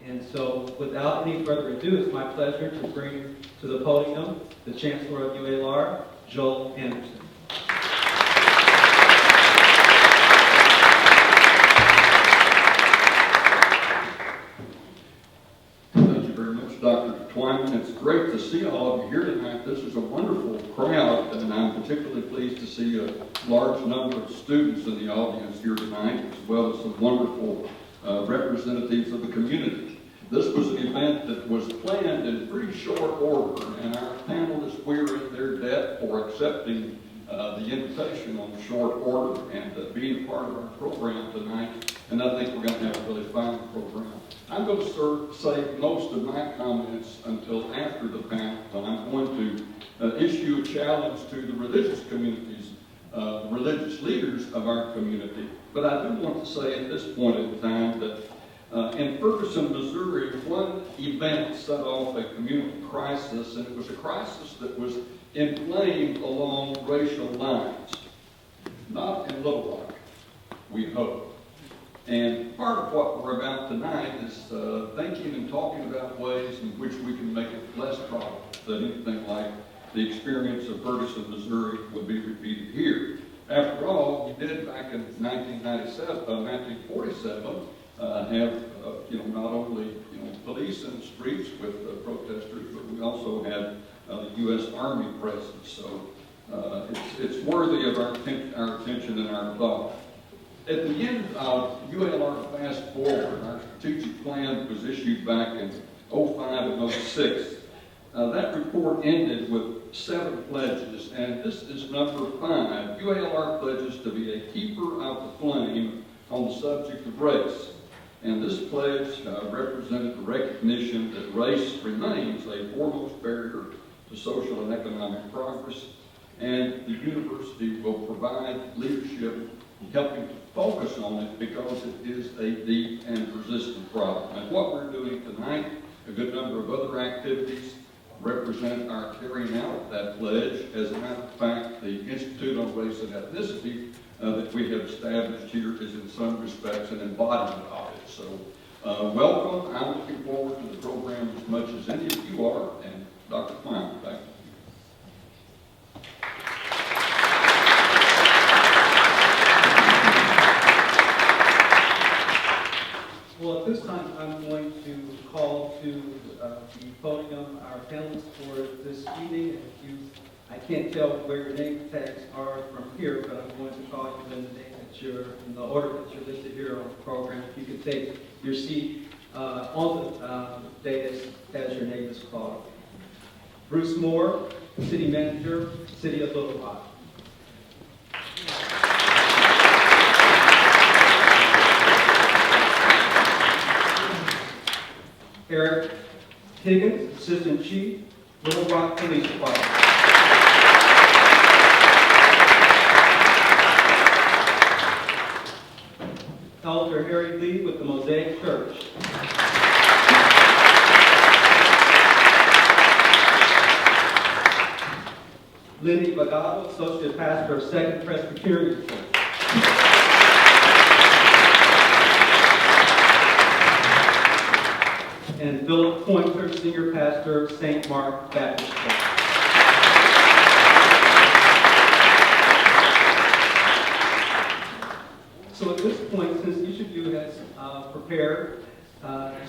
And so, without any further ado, it's my pleasure to bring to the podium the Chancellor of UALR, Joel Anderson. Thank you very much, Dr. Twyman. It's great to see all of you here tonight. This is a wonderful crowd, and I'm particularly pleased to see a large number of students in the audience here tonight, as well as some wonderful representatives of the community. This was an event that was planned in pretty short order, and our panelists, we're in their debt for accepting the invitation on short order and being a part of our program tonight, and I think we're going to have a really fine program. I'm going to save most of my comments until after the panel, and I'm going to issue a challenge to the religious communities, the religious leaders of our community. But I do want to say at this point in time that in Ferguson, Missouri, one event set off a community crisis, and it was a crisis that was inflamed along racial lines, not in Little Rock, we hope. And part of what we're about tonight is thinking and talking about ways in which we can make it less probable that anything like the experience of Ferguson, Missouri would be repeated here. After all, we did back in 1947 have not only police in the streets with protesters, but we also had the U.S. Army present. So it's worthy of our attention and our thought. At the end of UALR Fast Forward, our strategic plan was issued back in 05 and 06. That report ended with 7 pledges, and this is number 5. UALR pledges to be a keeper of the flame on the subject of race. And this pledge represented the recognition that race remains a foremost barrier to social and economic progress, and the university will provide leadership helping to focus on it because it is a deep and persistent problem. And what we're doing tonight, a good number of other activities, represent our carrying out of that pledge. As a matter of fact, the Institute on Race and Ethnicity that we have established here is in some respects an embodiment of it. So welcome. I'm looking forward to the program as much as any of you are. And Dr. Klein, back to you. Well, at this time, I'm going to call to the podium our panelists for this evening. I can't tell where your name tags are from here, but I'm going to call you in the name that in the order that you're listed here on the program. If you could take your seat on the dais as your name is called. Bruce Moore, City Manager, City of Little Rock. Eric Higgins, Assistant Chief, Little Rock Police Department. Elder Harry Lee with the Mosaic Church. Lindy, Vogado, Associate Pastor of 2nd Presbyterian Church. And Phillip, Senior Pastor of St. Mark Baptist Church. So at this point, since each of you has prepared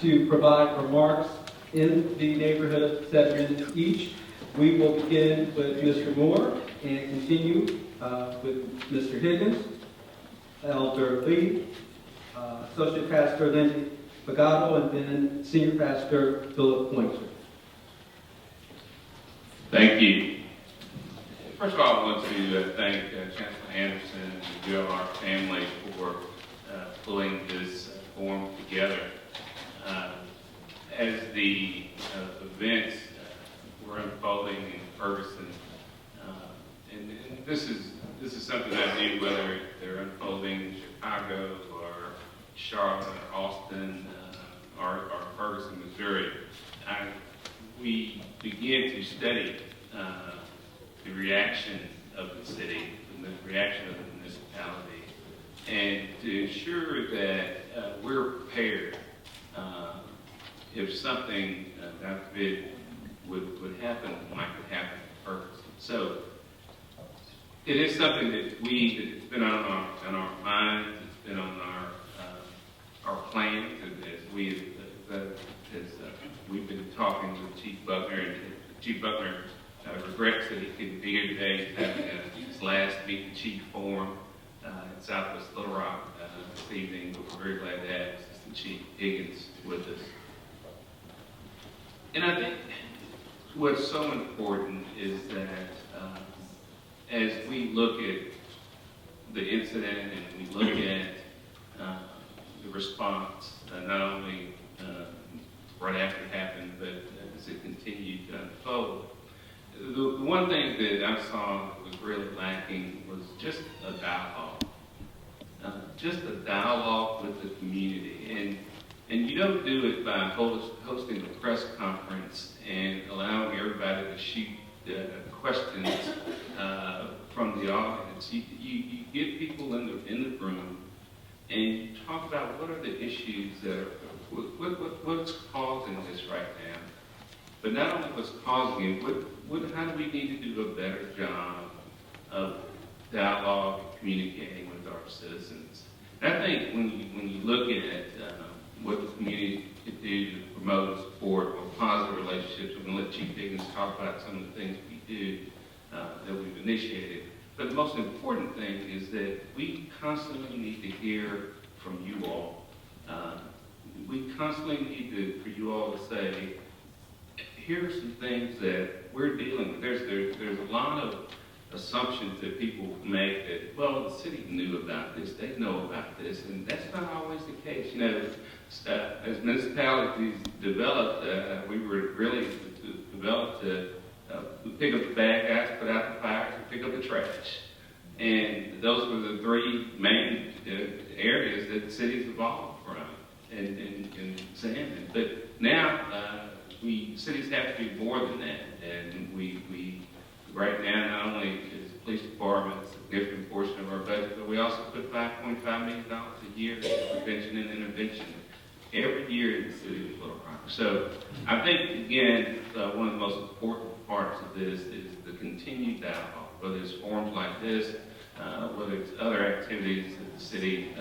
to provide remarks in the neighborhood of 7 minutes each, we will begin with Mr. Moore and continue with Mr. Higgins, Elder Lee, Associate Pastor Lindy, Vogado, and then Senior Pastor Phillip Pointer. Thank you. First of all, I want to thank Chancellor Anderson and the ULR family for pulling this forum together. As the events were unfolding in Ferguson, and this is something I do whether they're unfolding in Chicago or Charlotte or Austin or Ferguson, Missouri. We begin to study the reaction of the city, the reaction of the municipality, and to ensure that we're prepared if something, God forbid, would happen like it happened in Ferguson. So it is something that it's been on our minds, it's been on our plans, as we've been talking with Chief Buckner, and Chief Buckner regrets that he couldn't be here today. He's having his last Meet the Chief forum in Southwest Little Rock this evening, but we're very glad to have Assistant Chief Higgins with us. And I think what's so important is that as we look at the incident and we look at the response, not only right after it happened, but as it continued to unfold, the one thing that I saw that was really lacking was just a dialogue. Just a dialogue with the community. And you don't do it by hosting a press conference and allowing everybody to shoot questions from the audience. You get people in the room and you talk about what are the issues that are, what's causing this right now. But not only what's causing it, how do we need to do a better job of dialogue and communicating with our citizens? And I think when you look at what the community could do to promote and support more positive relationships, we're going to let Chief Higgins talk about some of the things we do that we've initiated. But the most important thing is that we constantly need to hear from you all. We constantly need for you all to say, here are some things that we're dealing with. There's a lot of assumptions that people make that, well, the city knew about this, they know about this, and that's not always the case. You know, as municipalities developed, we were really developed to pick up the bad guys, put out the fires, and pick up the trash. And those were the three main areas that cities evolved from and examined. But now, cities have to do more than that, and we right now not only is the police department a significant portion of our budget, but we also put $5.5 million a year in prevention and intervention every year in the city of Little Rock. So I think again one of the most important parts of this is the continued dialogue, whether it's forums like this, whether it's other activities that the city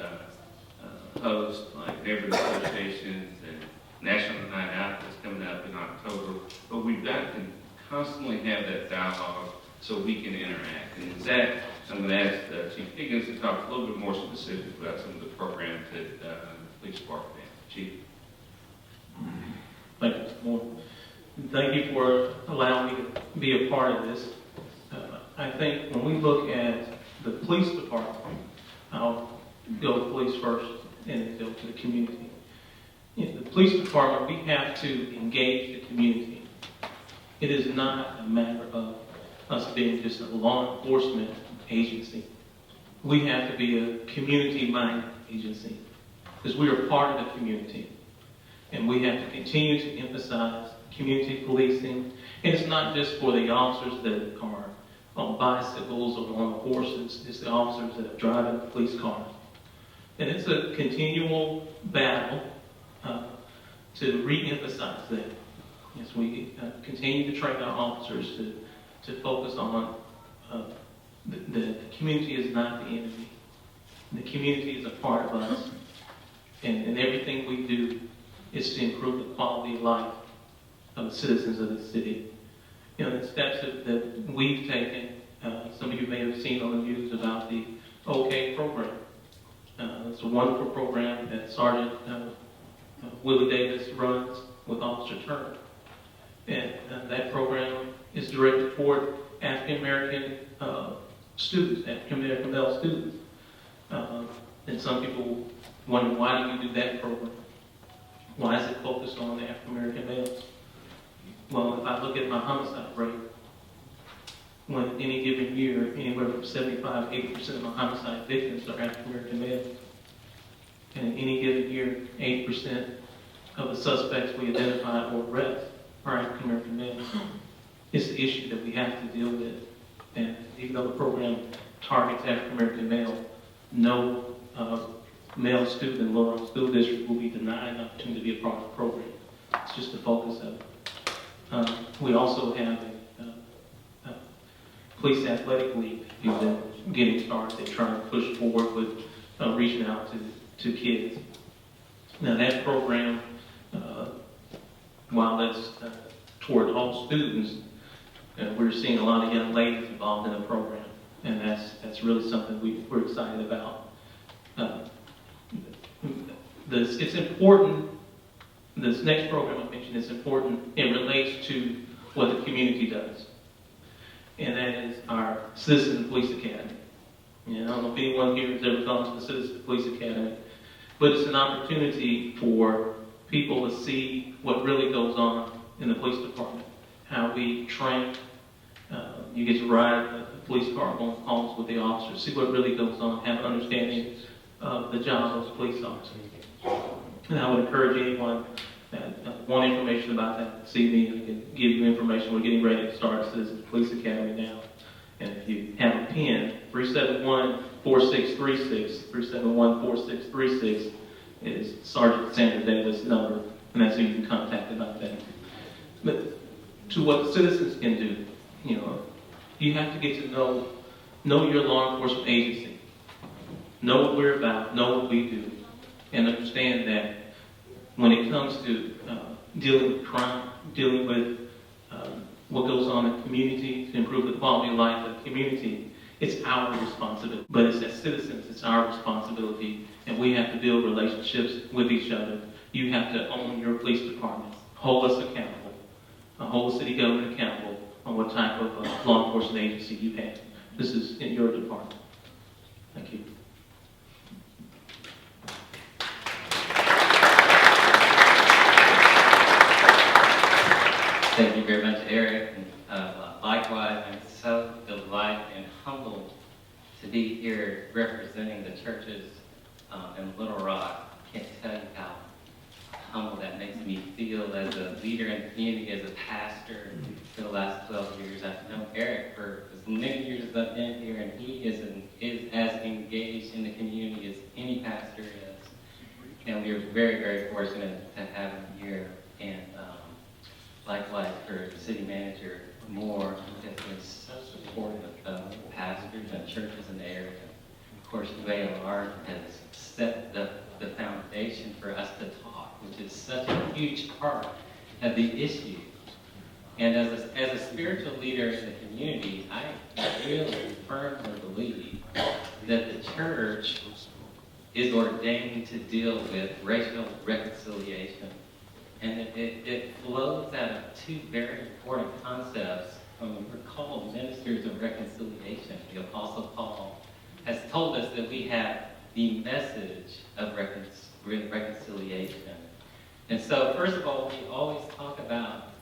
hosts, like neighborhood associations and National Night Out that's coming up in October. But we've got to constantly have that dialogue so we can interact. And with that, I'm going to ask Chief Higgins to talk a little bit more specific about some of the programs that the police department has. Chief. Thank you, Mr. Moore. Thank you for allowing me to be a part of this. I think when we look at the police department, I'll go to police first and then go to the community. In the police department, we have to engage the community. It is not a matter of us being just a law enforcement agency. We have to be a community-minded agency because we are part of the community. And we have to continue to emphasize community policing. And it's not just for the officers that are on bicycles or on horses. It's the officers that are driving the police cars. And it's a continual battle to re-emphasize that. As we continue to train our officers to focus on the community is not the enemy. The community is a part of us. And everything we do is to improve the quality of life of the citizens of the city. You know, the steps that we've taken, some of you may have seen on the news about the OK program. It's a wonderful program that Sergeant Willie Davis runs with Officer Turner. And that program is directed toward African American students, African American male students. And some people wonder, why do you do that program? Why is it focused on the African American males? Well, if I look at my homicide rate, when any given year, anywhere from 75 to 80% of my homicide victims are African American males. And in any given year, 80% of the suspects we identify or arrest are African American males. It's the issue that we have to deal with. And even though the program targets African American male, no male student in Little Rock School District will be denied an opportunity to be a part of the program. It's focus of it. We also have a police athletic league who's been getting started. They're trying to push forward with reaching out to kids. Now that program, while that's toward all students, we're seeing a lot of young ladies involved in the program, and that's really something we're excited about. It's important. This next program I mentioned is important. It relates to what the community does, and that is our Citizen Police Academy. I don't know if anyone here has ever gone to the Citizen Police Academy, but it's an opportunity for people to see what really goes on in the police department, how we train. You get to ride the police car on calls with the officers, see what really goes on, have an understanding of the job of a police officer. And I would encourage anyone that want information about that to see me. I can give you information. We're getting ready to start Citizen Police Academy now. And if you have a pen, 371-4636, 371-4636 is Sergeant Sandra Davis' number, and that's who you can contact about that. But to what citizens can do, you have to get to know your law enforcement agency, know what we're about, know what we do, and understand that when it comes to dealing with crime, dealing with what goes on in the community to improve the quality of life of the community, it's our responsibility. But it's as citizens, it's our responsibility, and we have to build relationships with each other. You have to own your police department, hold us accountable, hold the city government accountable on what type of law enforcement agency you have. This is in your department. Thank you. Thank you very much, Eric. Likewise, I'm so delighted and humbled to be here representing the churches in Little Rock. I can't tell you how humble that makes me feel as a leader in the community, as a pastor for the last 12 years. I've known Eric for as many years as I've been here, and he is as engaged in the community as any pastor is. And we are very, very fortunate to have him here. And likewise for City Manager Moore, who has been so supportive of pastors and churches in the area. Of course, UALR has set the foundation for us to talk, which is such a huge part of the issue. And as a spiritual leader in the community, I really firmly believe that the church is ordained to deal with racial reconciliation. And it flows out of two very important concepts. We're called ministers of reconciliation. The Apostle Paul has told us that we have the message of reconciliation. And so, first of all, we always talk about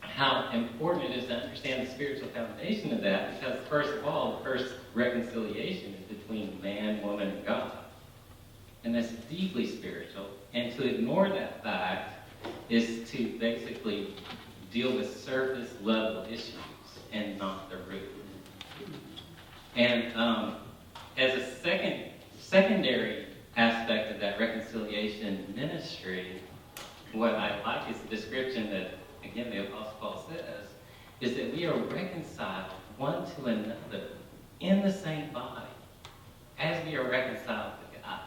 how important it is to understand the spiritual foundation of that, because first of all, the first reconciliation is between man, woman, and God. And that's deeply spiritual. And to ignore that fact is to basically deal with surface level issues and not the root. And as a secondary aspect of that reconciliation ministry, what I like is the description that, again, the Apostle Paul says, is that we are reconciled one to another in the same body as we are reconciled to God.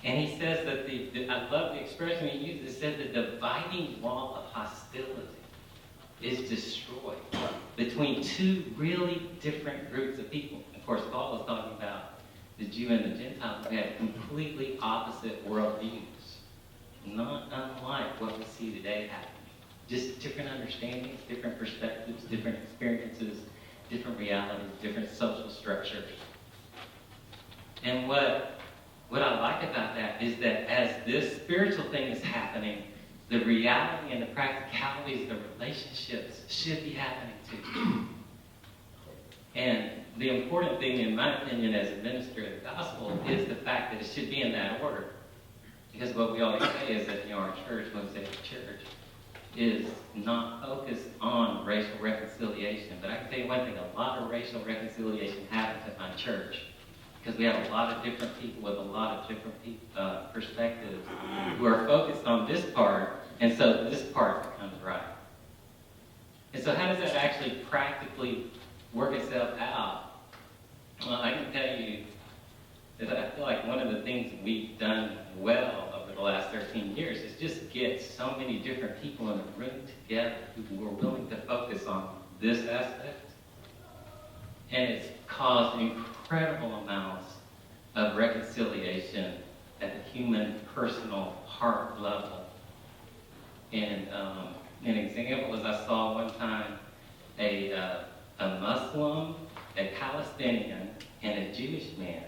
And he says that I love the expression he uses, it says the dividing wall of hostility is destroyed between two really different groups of people. Of course, Paul was talking about the Jew and the Gentile who had completely opposite worldviews, not unlike what we see today happening. Just different understandings, different perspectives, different experiences, different realities, different social structures. And what I like about that is that as this spiritual thing is happening, the reality and the practicalities of the relationships should be happening too. And the important thing, in my opinion, as a minister of the gospel, is the fact that it should be in that order. Because what we always say is that our church, Mosaic Church, is not focused on racial reconciliation. But I can tell you one thing, a lot of racial reconciliation happens at my church. Because we have a lot of different people with a lot of different perspectives who are focused on this part And so this part becomes right. And so how does that actually practically work itself out? Well, I can tell you that I feel like one of the things we've done well over the last 13 years is just get so many different people in the room together who were willing to focus on this aspect. And it's caused incredible amounts of reconciliation at the human, personal, heart level. And an example is I saw one time a Muslim, a Palestinian, and a Jewish man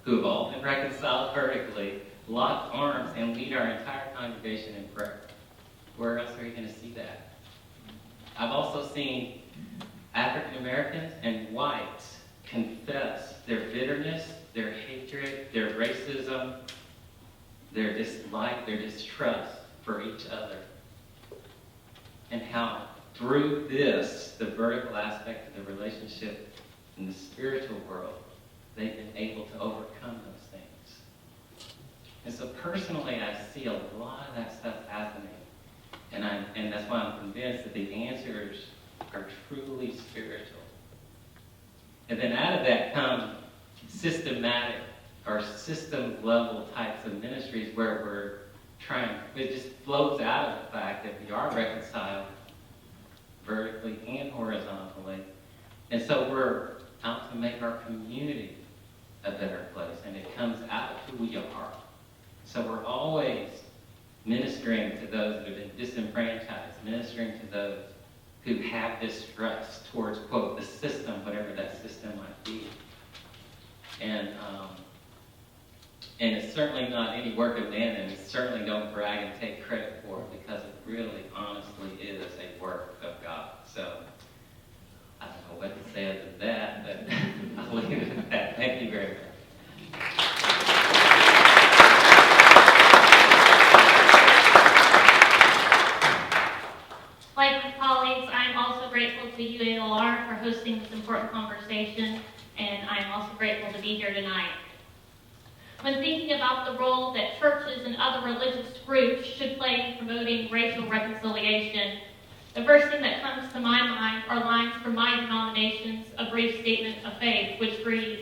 who have all been reconciled vertically, lock arms, and lead our entire congregation in prayer. Where else are you going to see that? I've also seen African Americans and whites confess their bitterness, their hatred, their racism, their dislike, their distrust for each other. And how through this, the vertical aspect of the relationship in the spiritual world, they've been able to overcome those things. And so personally, I see a lot of that stuff happening. And that's why I'm convinced that the answers are truly spiritual. And then out of that come systematic or system level types of ministries where we're trying, it just flows out of the fact that we are reconciled vertically and horizontally. And so we're out to make our community a better place, and it comes out of who we are. So we're always ministering to those that have been disenfranchised, ministering to those who have distrust towards, quote, the system, whatever that system might be. And it's certainly not any work of man, and we certainly don't brag and take credit for it, because it really, honestly is a work of God. So I don't know what to say other than that, but I'll leave it at that. Thank you very much. Like my colleagues, I'm also grateful to UALR for hosting this important conversation, and I'm also grateful to be here tonight. When thinking about the role that churches and other religious groups should play in promoting racial reconciliation, the first thing that comes to my mind are lines from my denomination's A Brief Statement of Faith, which reads,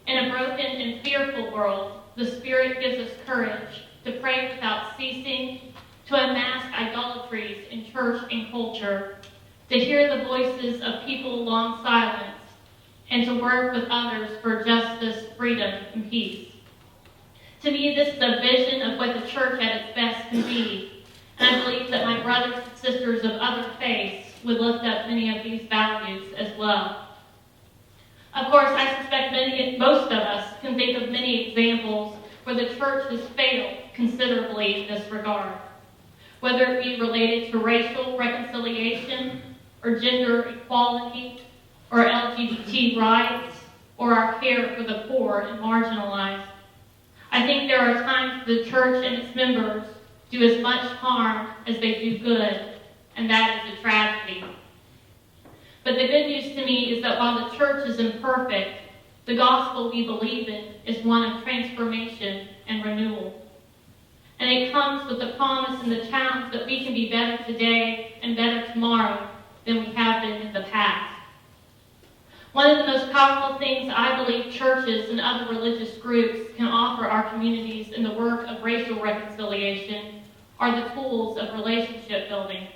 "In a broken and fearful world, the Spirit gives us courage to pray without ceasing, to unmask idolatries in church and culture, to hear the voices of people long silenced, and to work with others for justice, freedom, and peace." To me, this is a vision of what the church at its best can be, and I believe that my brothers and sisters of other faiths would lift up many of these values as well. Of course, I suspect most of us can think of many examples where the church has failed considerably in this regard, whether it be related to racial reconciliation, or gender equality, or LGBT rights, or our care for the poor and marginalized. I think there are times the church and its members do as much harm as they do good, and that is a tragedy. But the good news to me is that while the church is imperfect, the gospel we believe in is one of transformation and renewal. And it comes with the promise and the challenge that we can be better today and better tomorrow than we have been in the past. One of the most powerful things I believe churches and other religious groups can offer our communities in the work of racial reconciliation are the tools of relationship building.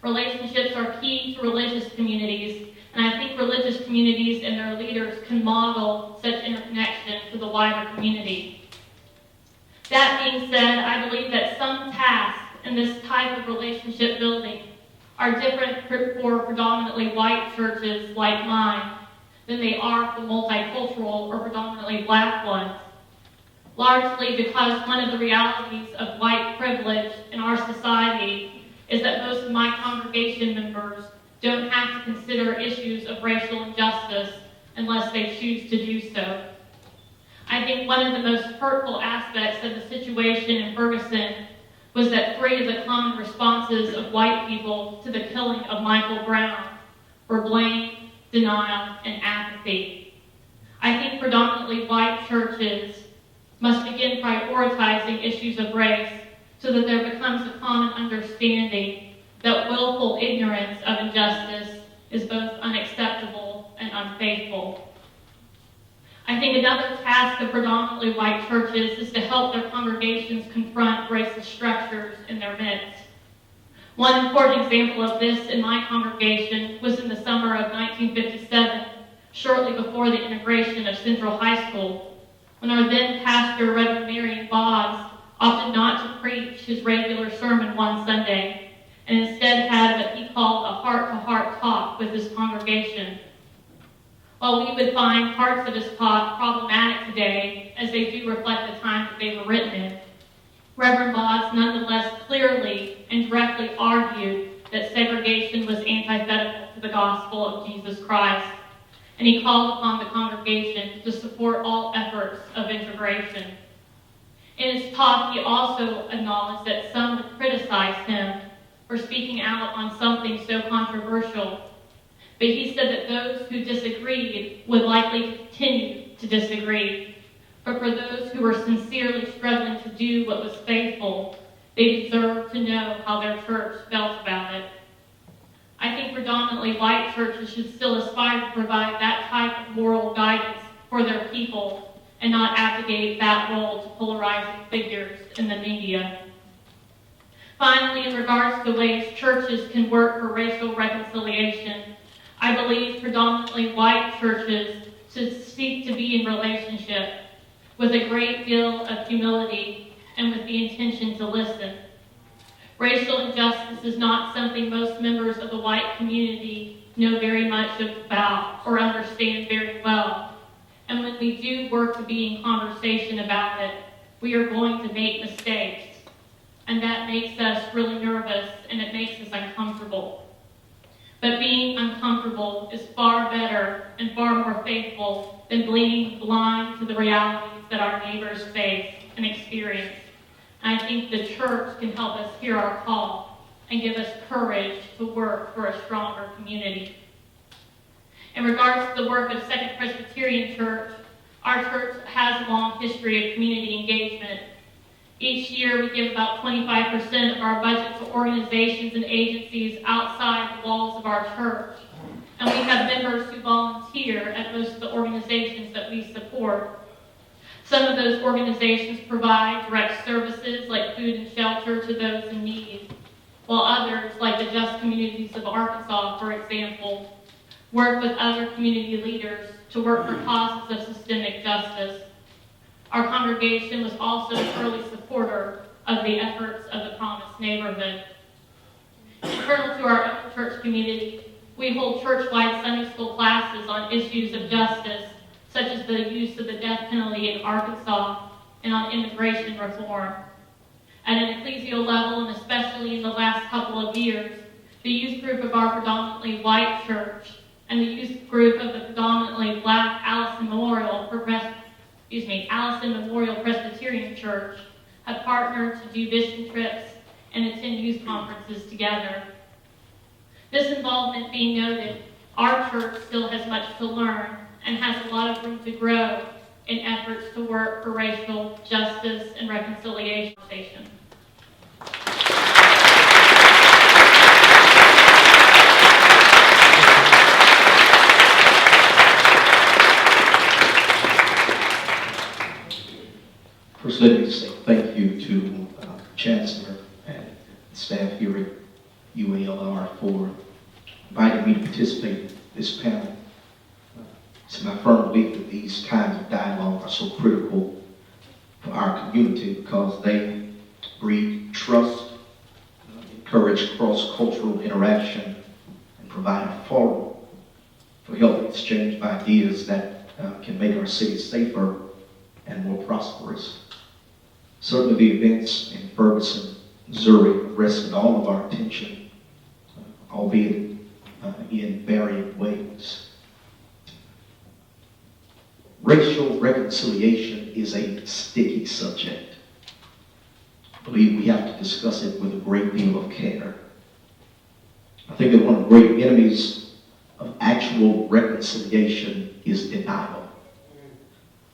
Relationships are key to religious communities, and I think religious communities and their leaders can model such interconnection to the wider community. That being said, I believe that some tasks in this type of relationship building are different for predominantly white churches like mine than they are for multicultural or predominantly black ones, largely because one of the realities of white privilege in our society is that most of my congregation members don't have to consider issues of racial injustice unless they choose to do so. I think one of the most hurtful aspects of the situation in Ferguson was that 3 of the common responses of white people to the killing of Michael Brown were blame, denial, and apathy. I think predominantly white churches must begin prioritizing issues of race so that there becomes a common understanding that willful ignorance of injustice is both unacceptable and unfaithful. I think another task of predominantly white churches is to help their congregations confront racist structures in their midst. One important example of this in my congregation was in the summer of 1957, shortly before the integration of Central High School, when our then pastor, Reverend Marion Boggs, opted not to preach his regular sermon one Sunday, and instead had what he called a heart-to-heart talk with his congregation. While we would find parts of his talk problematic today, as they do reflect the time that they were written in, Reverend Boggs nonetheless clearly and directly argued that segregation was antithetical to the gospel of Jesus Christ, and he called upon the congregation to support all efforts of integration. In his talk, he also acknowledged that some would criticize him for speaking out on something so controversial, but he said that those who disagreed would likely continue to disagree. But for those who were sincerely struggling to do what was faithful, they deserved to know how their church felt about it. I think predominantly white churches should still aspire to provide that type of moral guidance for their people and not abdicate that role to polarizing figures in the media. Finally, in regards to ways churches can work for racial reconciliation, I believe predominantly white churches should seek to be in relationship with a great deal of humility and with the intention to listen. Racial injustice is not something most members of the white community know very much about or understand very well. And when we do work to be in conversation about it, we are going to make mistakes. And that makes us really nervous and it makes us uncomfortable. But being uncomfortable is far better and far more faithful than being blind to the realities that our neighbors face and experience. And I think the church can help us hear our call and give us courage to work for a stronger community. In regards to the work of Second Presbyterian Church, our church has a long history of community engagement. Each year, we give about 25% of our budget to organizations and agencies outside the walls of our church. And we have members who volunteer at most of the organizations that we support. Some of those organizations provide direct services like food and shelter to those in need, while others, like the Just Communities of Arkansas, for example, work with other community leaders to work for causes of systemic justice. Our congregation was also an early supporter of the efforts of the Promised Neighborhood. Internal to our own church community, we hold church-wide Sunday school classes on issues of justice, such as the use of the death penalty in Arkansas and on immigration reform. At an ecclesial level, and especially in the last couple of years, the youth group of our predominantly white church and the youth group of the predominantly black Allison Memorial Presbyterian Church have partnered to do mission trips and attend youth conferences together. This involvement being noted, our church still has much to learn and has a lot of room to grow in efforts to work for racial justice and reconciliation. First, let me say thank you to Chancellor and staff here at UALR for inviting me to participate in this panel. It's my firm belief that these kinds of dialogue are so critical for our community because they breed trust, encourage cross-cultural interaction, and provide a forum for healthy exchange of ideas that can make our city safer and more prosperous. Certainly the events in Ferguson, Missouri arrested all of our attention, albeit in varying ways. Racial reconciliation is a sticky subject. I believe we have to discuss it with a great deal of care. I think that one of the great enemies of actual reconciliation is denial.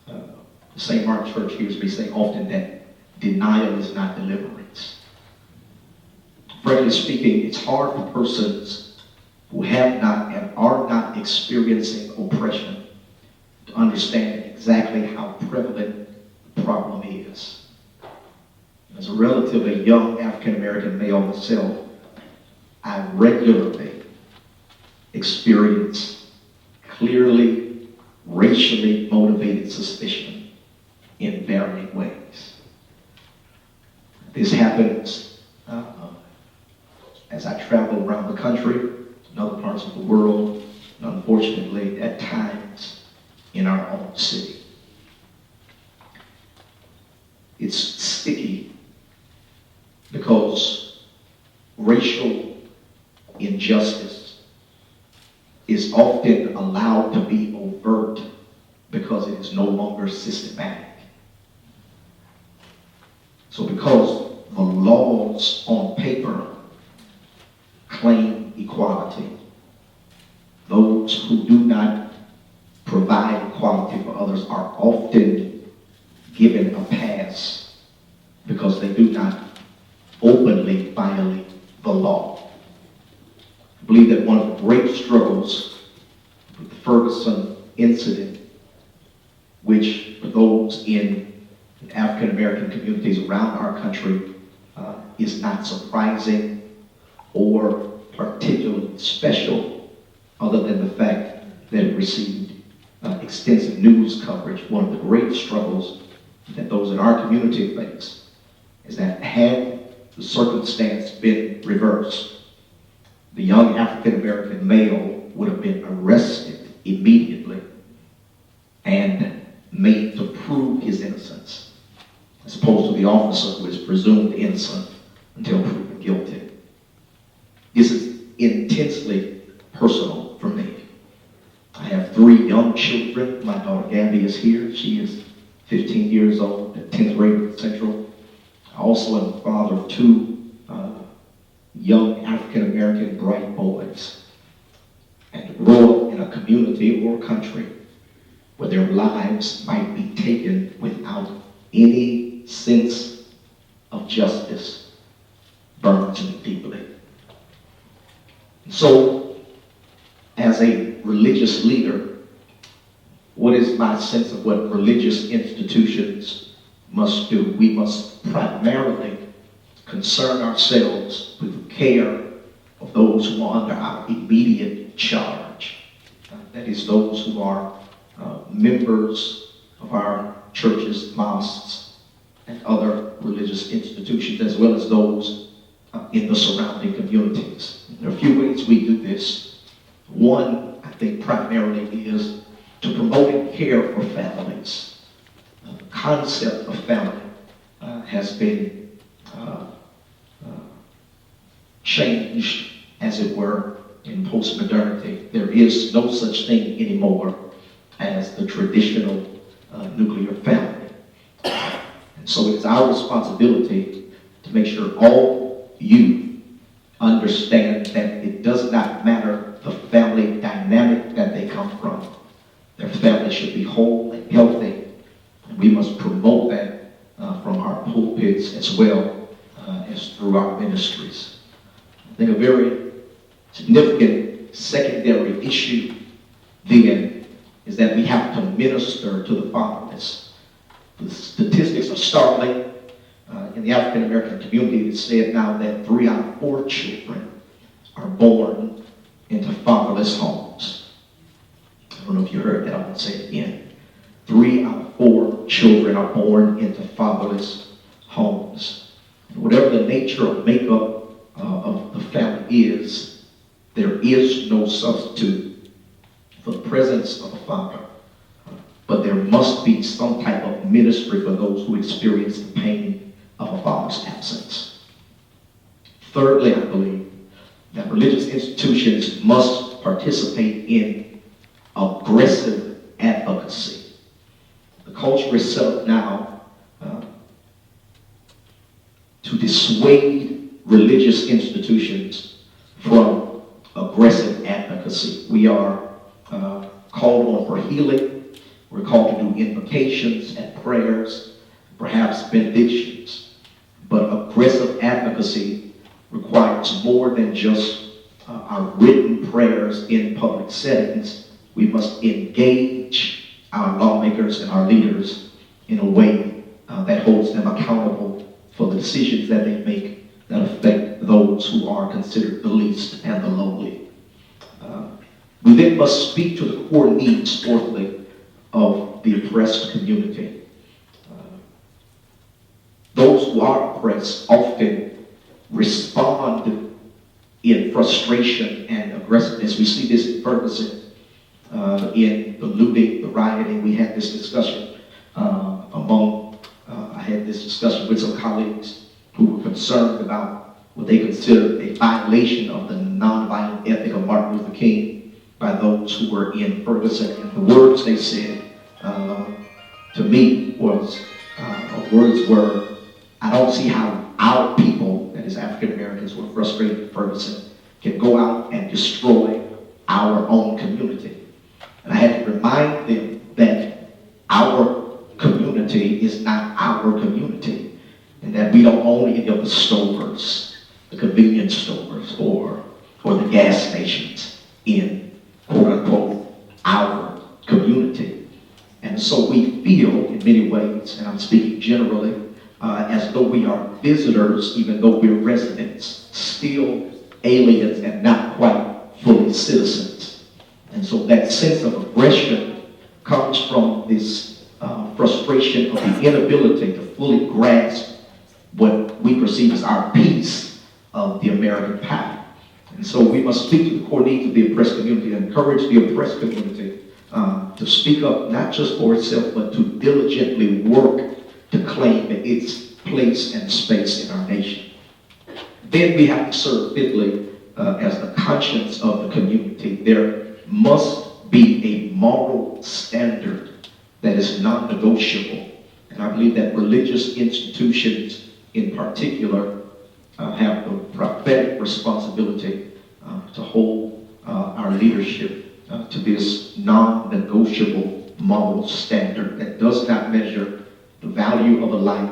The St. Mark Church hears me say often that denial is not deliverance. frankly speaking, it's hard for persons who have not and are not experiencing oppression to understand exactly how prevalent the problem is. As a relatively young African-American male myself, I regularly experience clearly racially motivated suspicion in varying ways. This happens as I travel around the country, in other parts of the world, and unfortunately, at times, in our own city. It's sticky because racial injustice is often allowed to be overt because it is no longer systematic. So because the laws on paper claim equality, those who do not provide equality for others are often given a pass because they do not openly violate the law. I believe that one of the great struggles with the Ferguson incident, which for those in African American communities around our country is not surprising or particularly special, other than the fact that it received extensive news coverage. One of the great struggles that those in our community face is that had the circumstance been reversed, the young African American male would have been arrested immediately and made to prove his innocence, as opposed to the officer who is presumed innocent until proven guilty. This is intensely personal for me. I have 3 young children. My daughter Gabby is here. She is 15 years old, at 10th grade at Central. I also am the father of 2 young African-American bright boys. And to grow up in a community or country where their lives might be taken without any sense of justice burns me deeply. So, as a religious leader, what is my sense of what religious institutions must do? We must primarily concern ourselves with the care of those who are under our immediate charge. That is, those who are members of our churches, mosques, and other religious institutions, as well as those in the surrounding communities. There are a few ways we do this. One, I think, primarily is to promote care for families. The concept of family has been changed, as it were, in postmodernity. There is no such thing anymore as the traditional nuclear family. And so it is our responsibility to make sure all you understand that it does not matter the family dynamic that they come from. Their family should be whole and healthy, and we must promote that from our pulpits as well as through our ministries. I think a very significant secondary issue then is that we have to minister to the fatherless. The statistics are startling. In the African American community, it's said now that 3 out of 4 children are born into fatherless homes. I don't know if you heard that. I'm going to say it again. 3 out of 4 children are born into fatherless homes. And whatever the nature or makeup of the family is, there is no substitute for the presence of a father. But there must be some type of ministry for those who experience the pain of a father's absence. Thirdly, I believe that religious institutions must participate in aggressive advocacy. The culture is set up now to dissuade religious institutions from aggressive advocacy. We are called on for healing. We're called to do invocations and prayers, perhaps benedictions. But aggressive advocacy requires more than just our written prayers in public settings. We must engage our lawmakers and our leaders in a way that holds them accountable for the decisions that they make that affect those who are considered the least and the lowly. We then must speak to the core needs, fourthly, of the oppressed community. Those who are oppressed often respond in frustration and aggressiveness. We see this in Ferguson, in the looting, the rioting. We had this discussion I had this discussion with some colleagues who were concerned about what they considered a violation of the nonviolent ethic of Martin Luther King by those who were in Ferguson. And the words they said to me words were, I don't see how our people, that is African Americans who are frustrated in Ferguson, can go out and destroy our own community. And I had to remind them that our community is not our community, and that we don't own any of the stores, the convenience stores, or the gas stations in, quote unquote, our community. And so we feel in many ways, and I'm speaking generally, as though we are visitors, even though we're residents, still aliens and not quite fully citizens. And so that sense of aggression comes from this frustration of the inability to fully grasp what we perceive as our piece of the American pie. And so we must speak to the core needs of the oppressed community and encourage the oppressed community to speak up not just for itself, but to diligently work to claim its place and space in our nation. Then we have to serve, fifthly, as the conscience of the community. There must be a moral standard that is non-negotiable. And I believe that religious institutions in particular have the prophetic responsibility to hold our leadership to this non-negotiable moral standard that does not measure the value of a life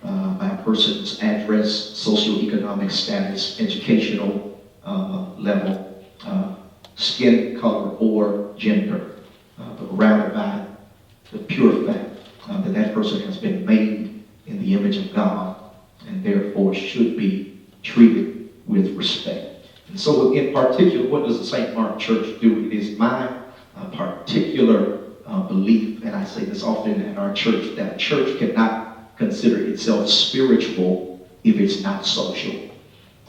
by a person's address, socioeconomic status, educational level, skin color, or gender, but rather by the pure fact that that person has been made in the image of God and therefore should be treated with respect. And so in particular, what does the St. Mark Church do? It is my particular belief, and I say this often in our church, that a church cannot consider itself spiritual if it's not social.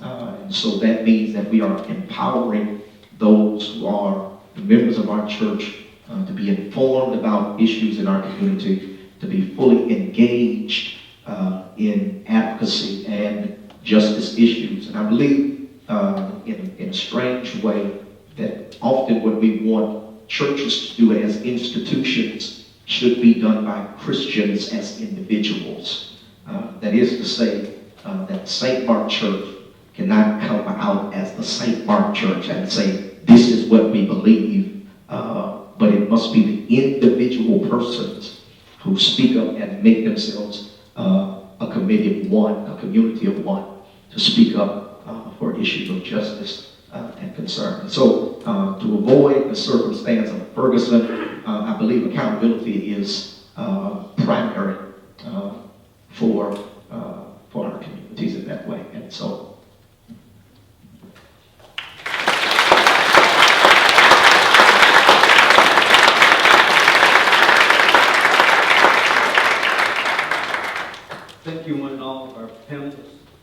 And so that means that we are empowering those who are the members of our church to be informed about issues in our community, to be fully engaged in advocacy and justice issues. And I believe in a strange way that often what we want churches to do as institutions should be done by Christians as individuals. That is to say that the St. Mark Church cannot come out as the St. Mark Church and say, this is what we believe, but it must be the individual persons who speak up and make themselves a committee of one, a community of one, to speak up for issues of justice and concern. And so to avoid the circumstance of Ferguson, I believe accountability is primary for our communities in that way. And so Thank you, and all of our panelists.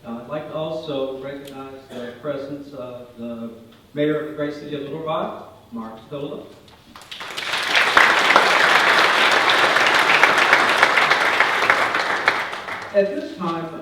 I'd like to also recognize the presence of the Mayor of the great city of Little Rock, Phillip. At this time,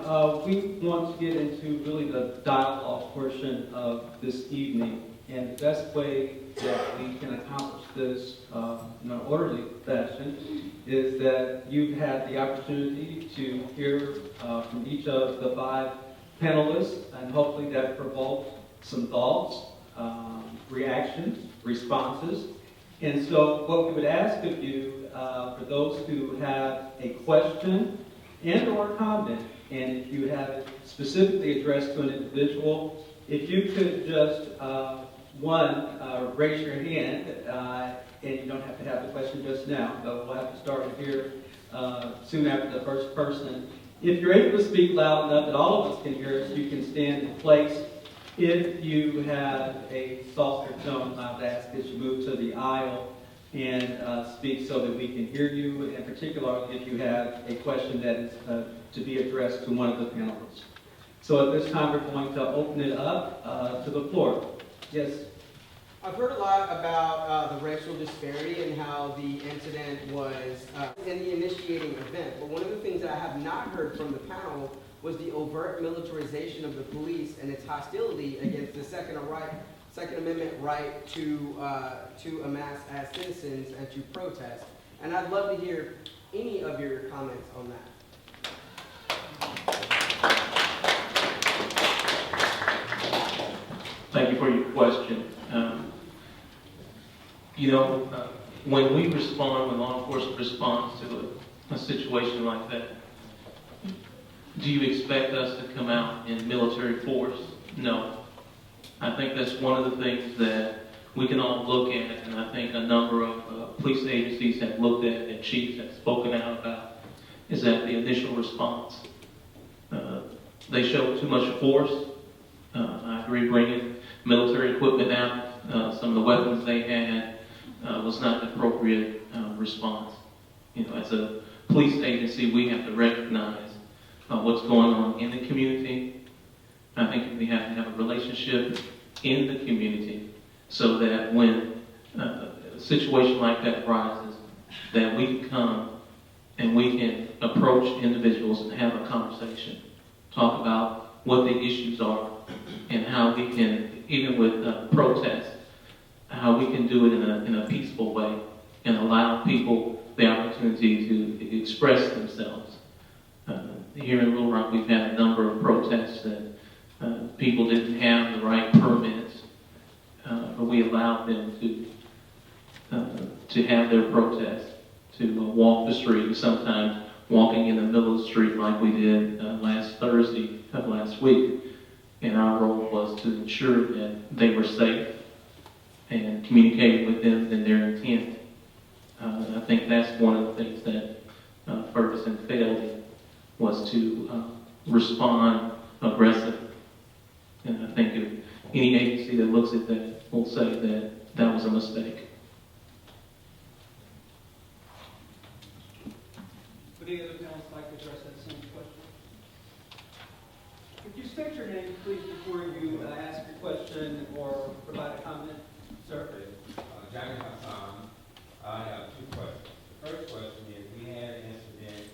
we want to get into really the dialogue portion of this evening. And the best way that we can accomplish this in an orderly fashion is that you've had the opportunity to hear from each of the 5 panelists, and hopefully that provoked some thoughts, reactions, responses. And so what we would ask of you, for those who have a question and or comment, and if you have it specifically addressed to an individual, If you could just, raise your hand, and you don't have to have the question just now, but we'll have to start it here soon after the first person. If you're able to speak loud enough that all of us can hear us, you can stand in place. If you have a softer tone, I would ask that you move to the aisle and speak so that we can hear you, in particular if you have a question that is to be addressed to one of the panelists. So at this time, we're going to open it up to the floor. Yes? I've heard a lot about the racial disparity and how the incident was in the initiating event. But one of the things that I have not heard from the panel was the overt militarization of the police and its hostility against the Second Amendment right to amass as citizens and to protest. And I'd love to hear any of your comments on that. Thank you for your question. When we respond, when law enforcement responds to a situation like that, do you expect us to come out in military force? No. I think that's one of the things that we can all look at, and I think a number of police agencies have looked at and chiefs have spoken out about, is that the initial response. They showed too much force. I agree bringing military equipment out. Some of the weapons they had was not an appropriate response. As a police agency, we have to recognize what's going on in the community. I think we have to have a relationship in the community so that when a situation like that arises, that we can come and we can approach individuals and have a conversation, talk about what the issues are and how we can, even with protests, how we can do it in a peaceful way and allow people the opportunity to express themselves. Here in Little Rock, we've had a number of protests that people didn't have the right permits, but we allowed them to have their protest, to walk the street, sometimes walking in the middle of the street like we did last Thursday of last week. And our role was to ensure that they were safe and communicating with them in their intent. I think that's one of the things that Ferguson failed in, was to respond aggressively. And I think if any agency that looks at that will say that that was a mistake. Would any other panelists like to address that same question? Could you state your name, please, before you ask your question or provide a comment? Sir? Johnny Hassan. I have two questions. The first question is, we had an incident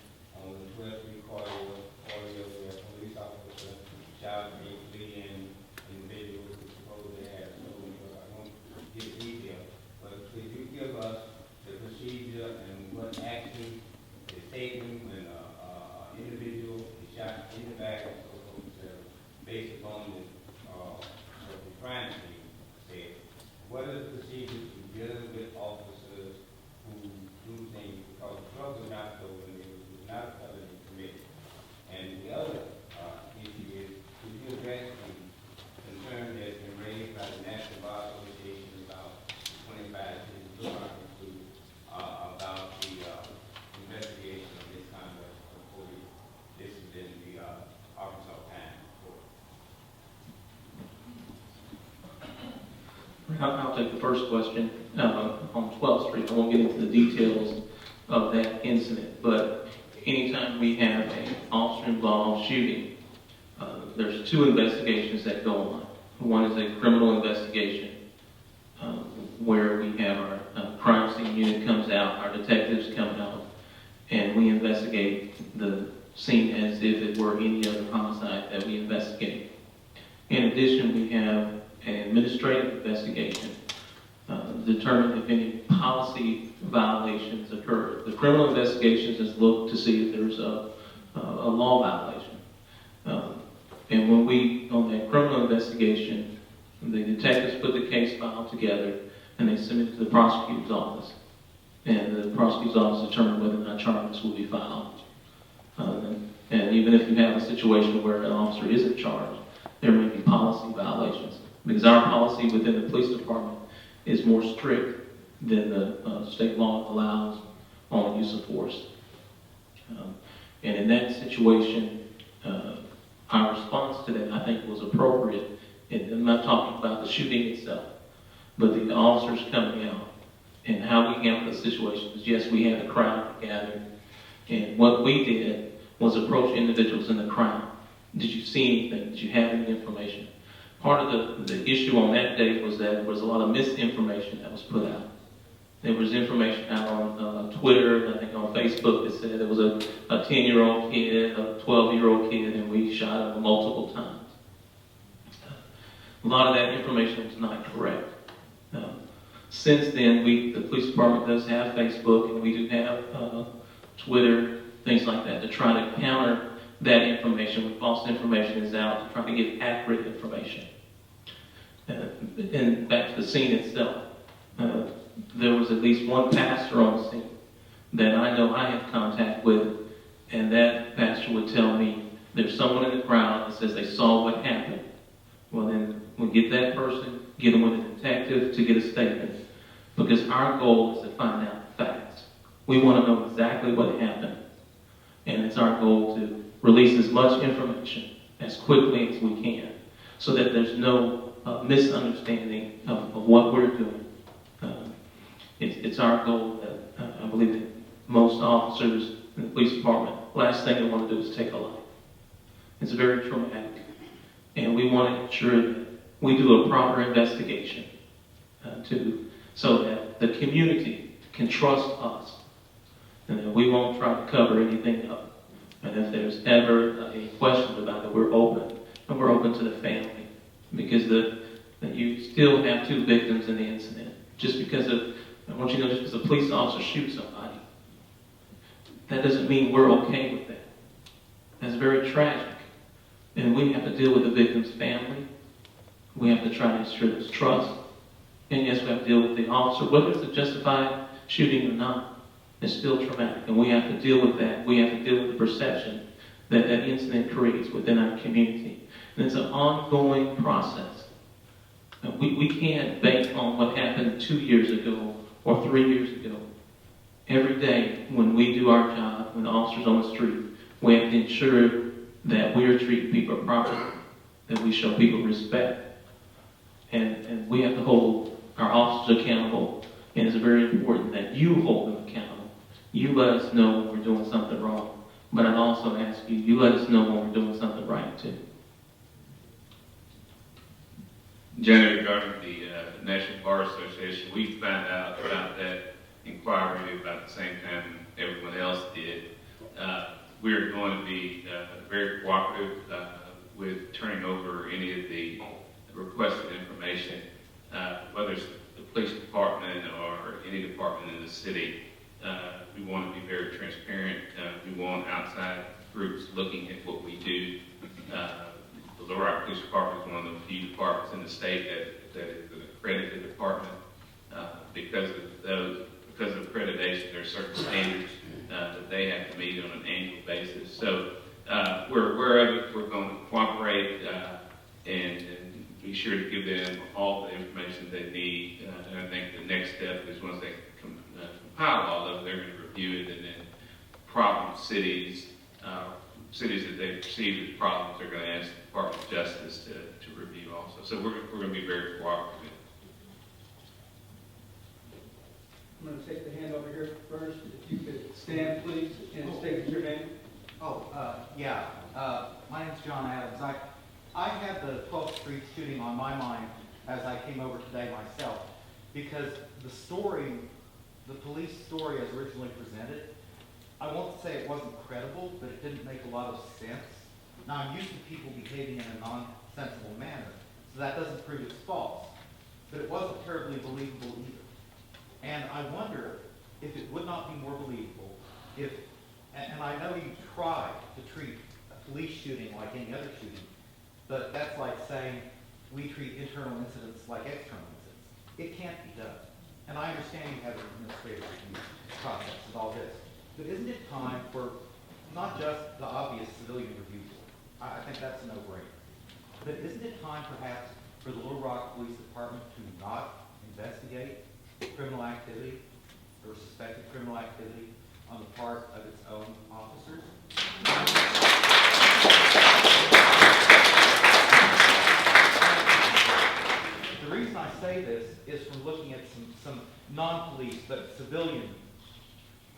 on the 12th Street corridor where a police officer shot a fleeing individual who supposedly had stolen drugs. I won't give detail, but could you give us the procedure and what action is taken when an individual is shot in the back, based upon what the crime scene said? What are the procedures to dealing with officers who do things because drugs are not stolen, it was not a felony committed? And the other issue is, could you address the concern that's been raised by the National Bar Association about 25 cities about the investigation of misconduct of police? This has been the Arkansas Times report. I'll take the first question. On 12th Street, I won't get into the details of that incident, but anytime we have an officer-involved shooting, there's two investigations that go on. One is a criminal investigation, where we have our crime scene unit comes out, our detectives come out, and we investigate the scene as if it were any other homicide that we investigate. In addition, we have an administrative investigation, determine if any policy violations occur. The criminal investigations is looked to see if there's a law violation. And when we, on that criminal investigation, the detectives put the case file together and they send it to the prosecutor's office. And the prosecutor's office determines whether or not charges will be filed. And even if you have a situation where an officer isn't charged, there may be policy violations because our policy within the police department is more strict than the state law allows on use of force. And in that situation, our response to that, I think, was appropriate. And I'm not talking about the shooting itself, but the officers coming out and how we handled the situation. Yes, we had a crowd gathered, and what we did was approach individuals in the crowd. Did you see anything? Did you have any information? Part of the issue on that day was that there was a lot of misinformation that was put out. There was information out on Twitter, I think on Facebook, that said there was a 10-year-old kid, a 12-year-old kid, and we shot him multiple times. A lot of that information was not correct. Since then, the police department does have Facebook, and we do have Twitter, things like that, to try to counter that information when false information is out, to try to get accurate information. And back to the scene itself. There was at least one pastor on the scene that I know I have contact with, and that pastor would tell me there's someone in the crowd that says they saw what happened. Well, then we'll get that person, get them with a detective to get a statement, because our goal is to find out the facts. We want to know exactly what happened, and it's our goal to release as much information as quickly as we can, so that there's no misunderstanding of what we're doing. It's our goal that I believe that most officers in the police department, last thing they want to do is take a life. It's very traumatic, and we want to ensure that we do a proper investigation so that the community can trust us, and that we won't try to cover anything up. And if there's ever any questions about it, we're open to the family, because you still have 2 victims in the incident. I want you to know, just because a police officer shoots somebody, that doesn't mean we're okay with that. That's very tragic. And we have to deal with the victim's family. We have to try to ensure there's trust. And yes, we have to deal with the officer, whether it's a justified shooting or not. It's still traumatic, and we have to deal with that. We have to deal with the perception that that incident creates within our community. And it's an ongoing process. We can't bank on what happened 2 years ago or 3 years ago. Every day when we do our job, when the officer's on the street, we have to ensure that we are treating people properly, that we show people respect. And we have to hold our officers accountable, and it's very important that you hold them accountable. You let us know when we're doing something wrong, but I'd also ask you let us know when we're doing something right too. Janet, regarding the National Bar Association, we found out about that inquiry about the same time everyone else did. We're going to be very cooperative with turning over any of the requested information, whether it's the police department or any department in the city. We want to be very transparent. We want outside groups looking at what we do. The Little Rock Police Department is one of the few departments in the state that is an accredited department. Because of accreditation, there are certain standards that they have to meet on an annual basis. So we're aware of it. We're going to cooperate and be sure to give them all the information they need. And I think the next step is once they compile all of it, they're going to review it, and then problem cities that they perceive as problems, they're going to ask the Department of Justice to review also. So we're going to be very cooperative. I'm going to take the hand over here first. If you could stand, please, and state your name. My name's John Adams. I had the 12th Street shooting on my mind as I came over today myself, because the police story as originally presented, I won't say it wasn't credible, but it didn't make a lot of sense. Now, I'm used to people behaving in a nonsensical manner, so that doesn't prove it's false. But it wasn't terribly believable either. And I wonder if it would not be more believable if, and I know you try to treat a police shooting like any other shooting, but that's like saying we treat internal incidents like external incidents. It can't be done. And I understand you have an administrative review process with all this, but isn't it time for not just the obvious civilian review board? I think that's a no-brainer. But isn't it time perhaps for the Little Rock Police Department to not investigate criminal activity or suspected criminal activity on the part of its own officers? The reason I say this is from looking at some non-police but civilian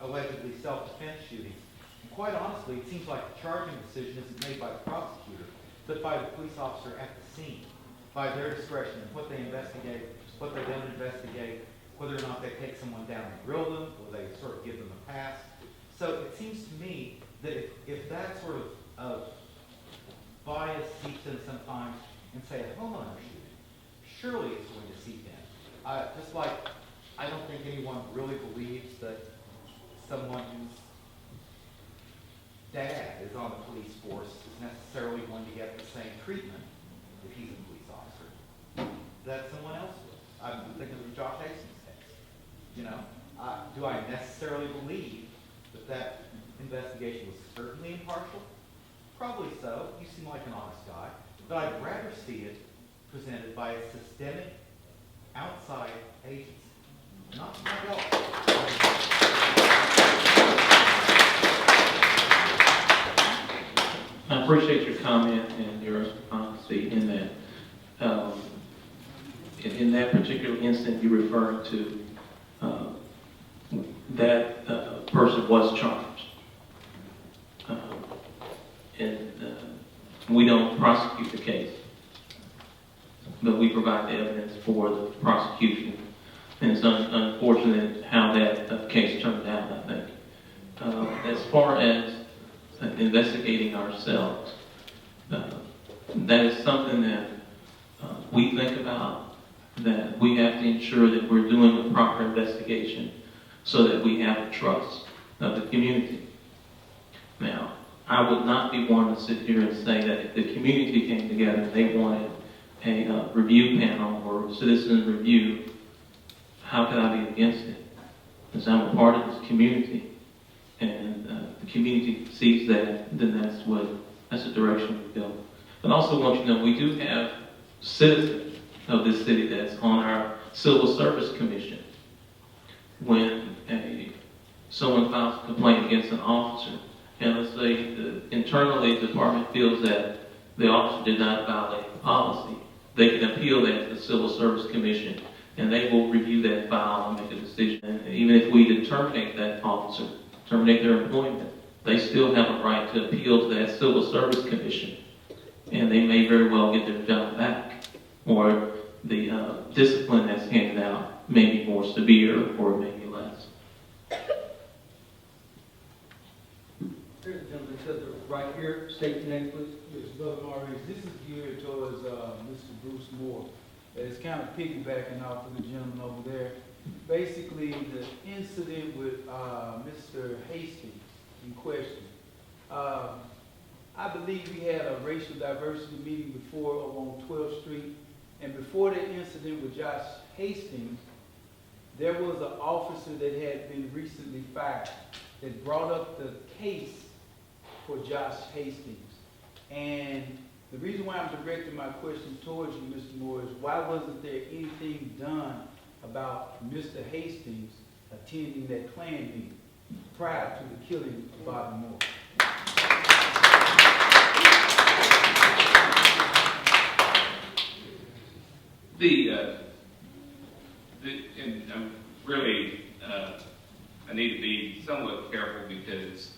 allegedly self-defense shootings. And quite honestly, it seems like the charging decision isn't made by the prosecutor, but by the police officer at the scene, by their discretion in what they investigate, what they don't investigate, whether or not they take someone down and grill them, or they sort of give them a pass. So it seems to me that if that sort of bias seeps in sometimes, and say a homeowner shooting, surely it's going to seep in. Just like I don't think anyone really believes that someone whose dad is on the police force is necessarily going to get the same treatment if he's a police officer that someone else would. I'm thinking of the Josh Hastings case. You know, do I necessarily believe that investigation was certainly impartial? Probably so. You seem like an honest guy. But I'd rather see it presented by a systemic outside agency, not y'all. I appreciate your comment and your honesty in that. In that particular instance, you're referring to that person was charged. And we don't prosecute the case, but we provide the evidence for the prosecution. And it's unfortunate how that case turned out, I think. As far as investigating ourselves, that is something that we think about, that we have to ensure that we're doing the proper investigation so that we have the trust of the community. Now, I would not be one to sit here and say that if the community came together and they wanted a review panel or citizen review, how could I be against it? Because I'm a part of this community, and the community sees that, then that's the direction we go. But also want you to know, we do have citizens of this city that's on our Civil Service Commission. When someone files a complaint against an officer, and let's say internally the department feels that the officer did not violate the policy, they can appeal that to the Civil Service Commission, and they will review that file and make a decision. And even if we terminate that officer, terminate their employment, they still have a right to appeal to that Civil Service Commission, and they may very well get their job back, or the discipline that's handed out may be more severe or maybe less. Here's a gentleman to the right here. State your name, please. Yes, Brother Maurice, this is geared towards Mr. Bruce Moore. It's kind of piggybacking off of the gentleman over there. Basically, the incident with Mr. Hastings in question. I believe we had a racial diversity meeting before over on 12th Street. And before the incident with Josh Hastings, there was an officer that had been recently fired that brought up the case for Josh Hastings. And the reason why I'm directing my question towards you, Mr. Moore, is why wasn't there anything done about Mr. Hastings attending that Klan meeting prior to the killing of Bobby Moore? And I'm really, I need to be somewhat careful because,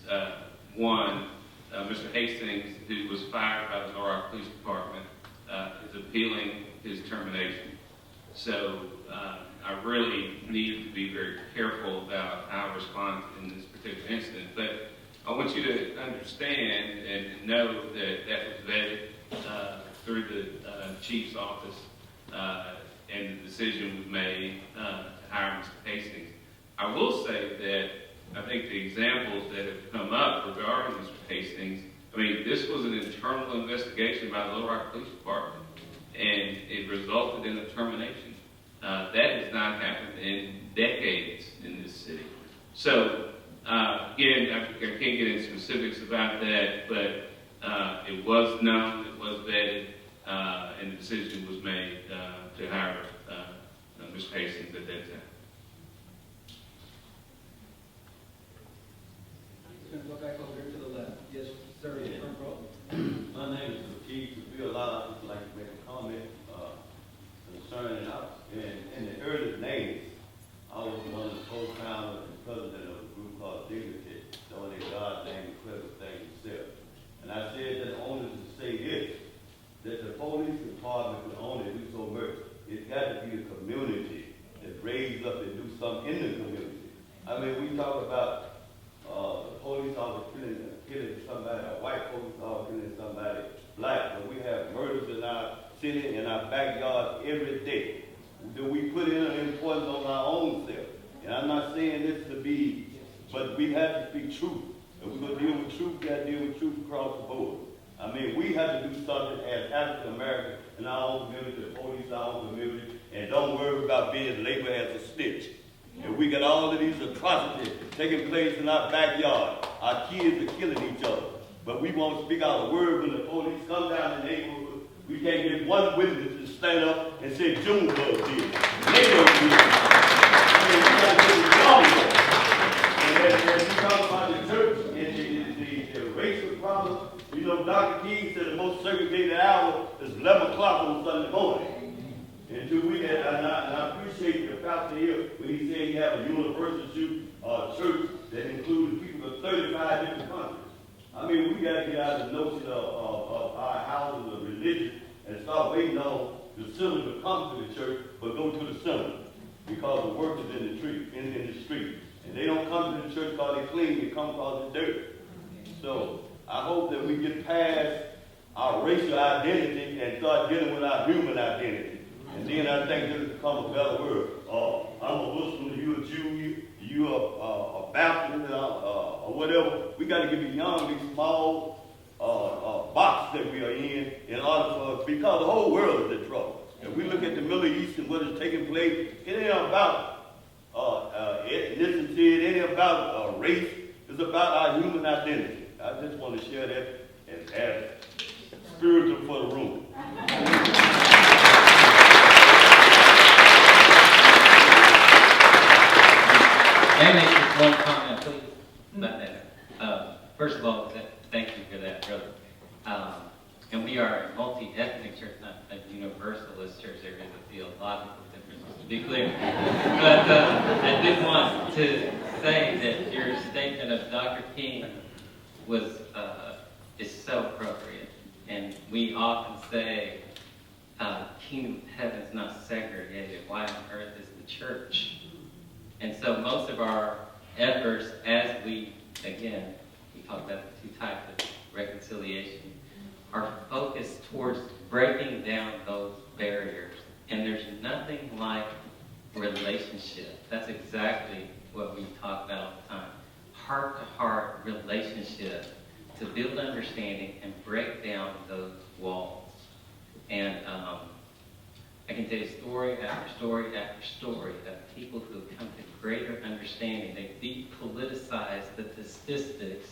one, Mr. Hastings, who was fired by the Little Rock Police Department, is appealing his termination. So I really need to be very careful about how I respond in this particular incident. But I want you to understand and know that that was vetted through the chief's office, and the decision was made to hire Mr. Hastings. I will say that I think the examples that have come up regarding Mr. Hastings, I mean, this was an internal investigation by the Little Rock Police Department, and it resulted in a termination. That has not happened in decades in this city. So, again, I can't get into specifics about that, but it was known, it was vetted, and the decision was made to hire Mr. Hastings at that time. Just gonna go back over here to the left. Yes, sir, Yeah. front row. My name is Lakeith Bill. I'd just like to make a comment concerning in the early days, I was one of the co-founder and president of a group called Dignity, doing a God name incredible thing himself. And I said that only to say this, that the police department could only do so much. It's got to be a community that raise up and do something in the community. I mean, we talk about the police officer killing somebody, a white police officer killing somebody black, but we have murders in our city, in our backyard every day. Do we put in an importance on our own self? And I'm not saying this to be, but we have to speak truth. If we're going to deal with truth, we got to deal with truth across the board. I mean, we have to do something as African Americans in our own community, the police, our own community, and don't worry about being labeled as a snitch. And we got all of these atrocities taking place in our backyard. Our kids are killing each other. But we won't speak out a word when the police come down the neighborhood. We can't get one witness to stand up and say Junebug did. Neighbor did. I mean, we got to get it wrong. And we talk about the church and the racial problem. You know, Dr. King said the most segregated hour is 11 o'clock on Sunday morning. And I appreciate the pastor here when he said he had a university church that included people from 35 different countries. I mean, we got to get out of the notion of our houses of religion and start waiting on the sinners to come to the church, but go to the center because the work is in the street. And they don't come to the church because they clean, they come because it's dirty. So I hope that we get past our racial identity and start dealing with our human identity. And then I think this will become a better world. I'm a Muslim, you a Jew, you a Baptist, or whatever. We got to get beyond these small boxes that we are in order for us, because the whole world is in trouble. If we look at the Middle East and what is taking place, it ain't about ethnicity, it ain't about race, it's about our human identity. I just want to share that as spiritual for the room. May I make just one comment, please, about that? First of all, thank you for that, brother. And we are a multi-ethnic church, not a universalist church. There is a theological difference, to be clear. But I did want to say that your statement of Dr. King is so appropriate. And we often say, kingdom of heaven is not segregated. Why on earth is the church? And so most of our efforts, as we talk about the two types of reconciliation, are focused towards breaking down those barriers. And there's nothing like relationship. That's exactly what we talk about all the time. Heart-to-heart relationship to build understanding and break down those walls. And I can tell you story after story after story of people who have come to greater understanding. They depoliticize the statistics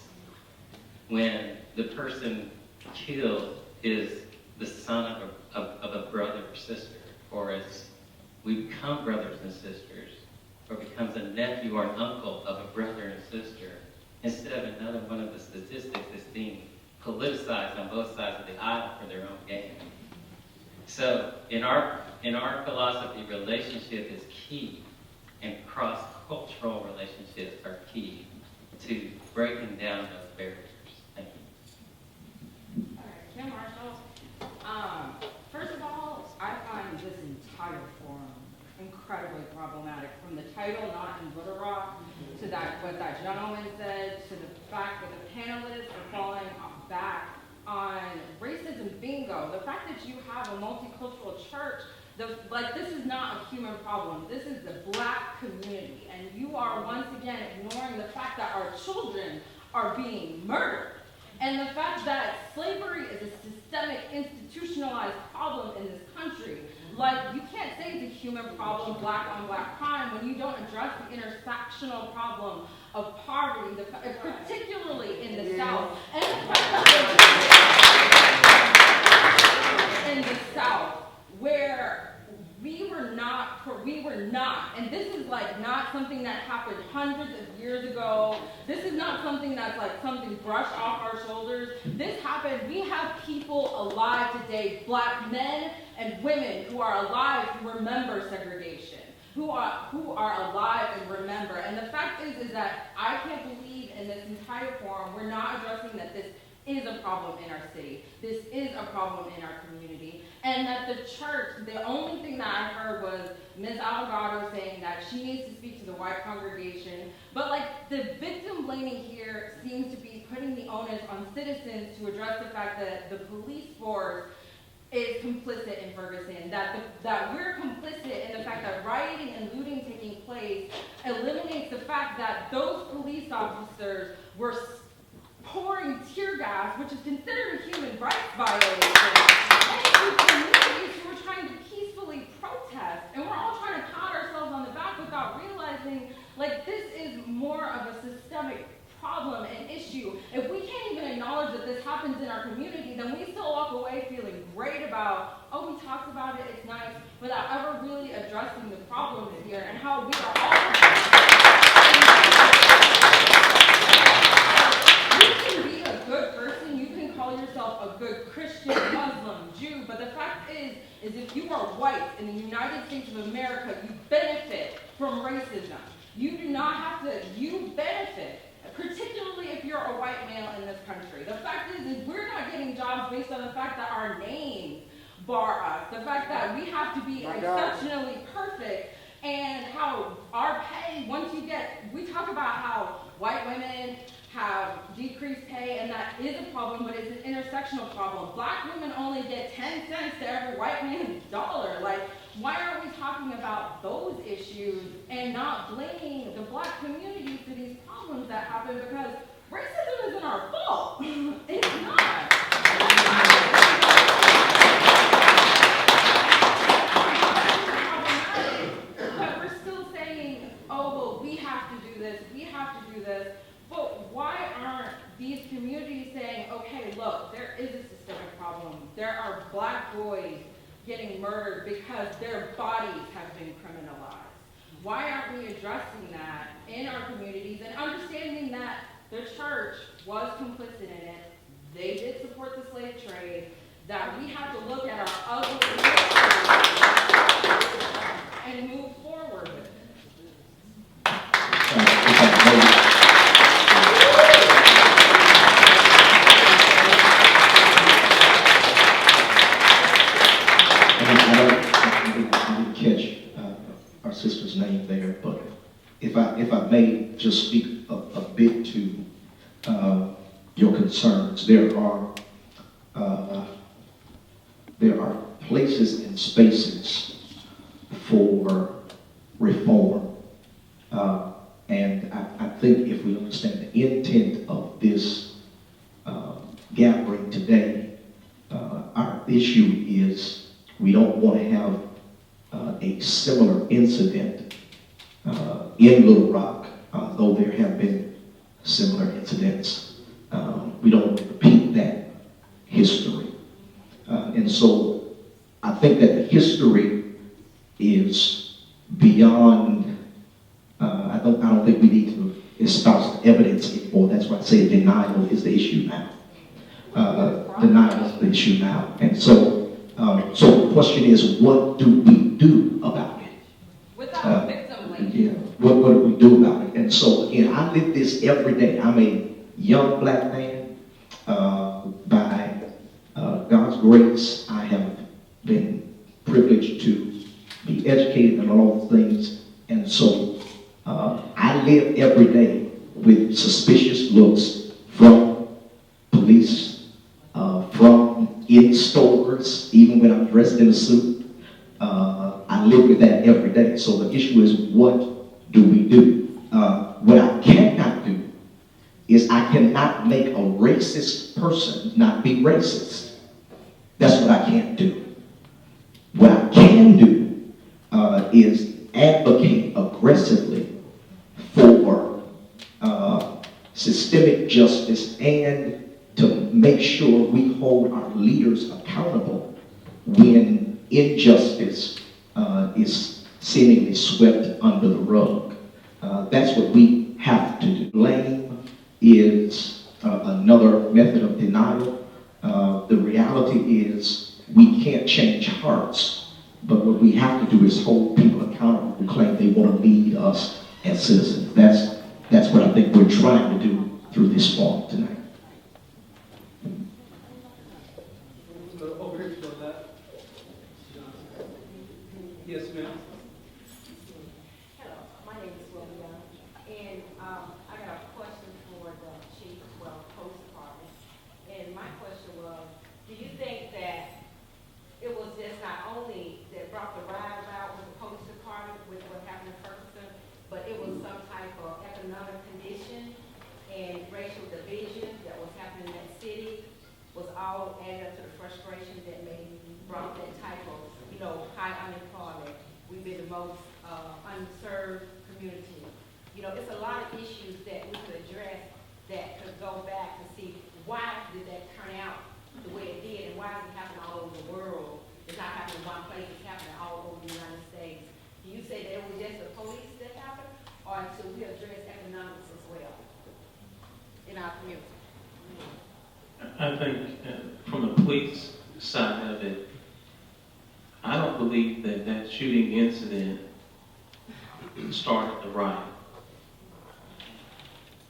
when the person killed is the son of a brother or sister, or as we become brothers and sisters, or becomes a nephew or an uncle of a brother and sister, instead of another one of the statistics that's being politicized on both sides of the aisle for their own gain. So in our philosophy, relationship is key, and cross-cultural relationships are key to breaking down those barriers. Thank you. All right, Kim Marshall. First of all, I find this entire forum incredibly problematic. From the title, not in Little Rock, to what that gentleman said, to the fact that the panelists are falling back on racism bingo. The fact that you have a multicultural church, this is not a human problem. This is the black community. And you are once again ignoring the fact that our children are being murdered. And the fact that slavery is a systemic, institutionalized problem in this country. Like, you can't say it's a human problem, black on black crime, when you don't address the intersectional problem of poverty, particularly in the South. And the fact that in we're not. And this is like not something that happened hundreds of years ago. This is not something that's like something brushed off our shoulders. This happened. We have people alive today, black men and women who are alive who remember segregation, who are alive and remember. And the fact is that I can't believe in this entire forum we're not addressing that this is a problem in our city. This is a problem in our community. And that the church, the only thing that I heard was Ms. Vogado saying that she needs to speak to the white congregation. But like the victim blaming here seems to be putting the onus on citizens to address the fact that the police force is complicit in Ferguson, that we're complicit in the fact that rioting and looting taking place eliminates the fact that those police officers were pouring tear gas, which is considered a human rights violation, into communities who are trying to peacefully protest. And we're all trying to pat ourselves on the back without realizing, like, this is more of a systemic problem and issue. If we can't even acknowledge that this happens in our community, then we still walk away feeling great about, oh, we talked about it, it's nice, without ever really addressing the problems here and how we are all. You can be a good person, you can call yourself a good Christian, Muslim, Jew, but the fact is if you are white in the United States of America, you benefit from racism. You do not have to, you benefit, particularly if you're a white male in this country. The fact is we're not getting jobs based on the fact that our names bar us, the fact that we have to be exceptionally perfect, and how our pay, we talk about how white women have decreased pay, and that is a problem, but it's an intersectional problem. Black women only get 10 cents to every white man's dollar. Like, why aren't we talking about those issues and not blaming the black community for these problems that happen? Because racism isn't our fault. It's not. But we're still saying, oh, well, we have to do this, we have to do this. But why aren't these communities saying, okay, look, there is a systemic problem. There are black boys getting murdered because their bodies have been criminalized. Why aren't we addressing that in our communities and understanding that the church was complicit in it, they did support the slave trade, that we have to look at our ugly history and move forward with it. Sister's name there, but if I may just speak a bit to your concerns, there are places and spaces for reform, and I think if we understand the intent of this gathering today, our issue is we don't want to have a similar incident in Little Rock, though there have been similar incidents. We don't want to repeat that history. And so I think that the history is beyond, I don't think we need to espouse the evidence anymore. That's why I say denial is the issue now. Denial is the issue now. And so the question is, what do we do about it? Without victim blaming. Yeah, what do we do about it? And so, again, I live this every day. I'm a young black man. By God's grace, I have been privileged to be educated in all things. And so, I live every day with suspicious looks from police, from in stores, even when I'm dressed in a suit. I live with that every day. So the issue is, what do we do? What I cannot do is I cannot make a racist person not be racist. That's what I can't do. What I can do is advocate aggressively for systemic justice and to make sure we hold our leaders accountable when injustice is seemingly swept under the rug. That's what we have to do. Blame is another method of denial. The reality is we can't change hearts, but what we have to do is hold people accountable who claim they want to lead us as citizens. That's what I think we're trying to do through this forum tonight. Over here to the left. Yes, ma'am. Hello, my name is William, and I got a question for the chief, police department. And my question was, do you think that it was just not only that brought the ride about with the police department with what happened in Ferguson, but it was some type of economic condition and racial division that was happening in that city was all added up to the frustration that maybe brought that type of, high unemployment. We've been the most unserved community. It's a lot of issues that we could address that could go back to see why did that turn out the way it did and why is it happening all over the world. It's not happening in one place, it's happening all over the United States. Do you say that it was just the police that happened, or should we address economics as well in our community? I think from the police side of it, I don't believe that shooting incident started the riot.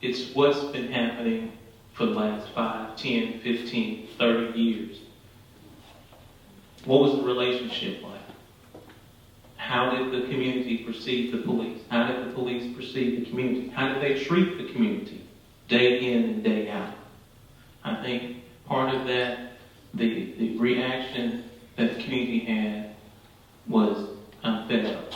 It's what's been happening for the last 5, 10, 15, 30 years. What was the relationship like? How did the community perceive the police? How did the police perceive the community? How did they treat the community day in and day out? I think part of that, the reaction that the community had was, I'm fed up.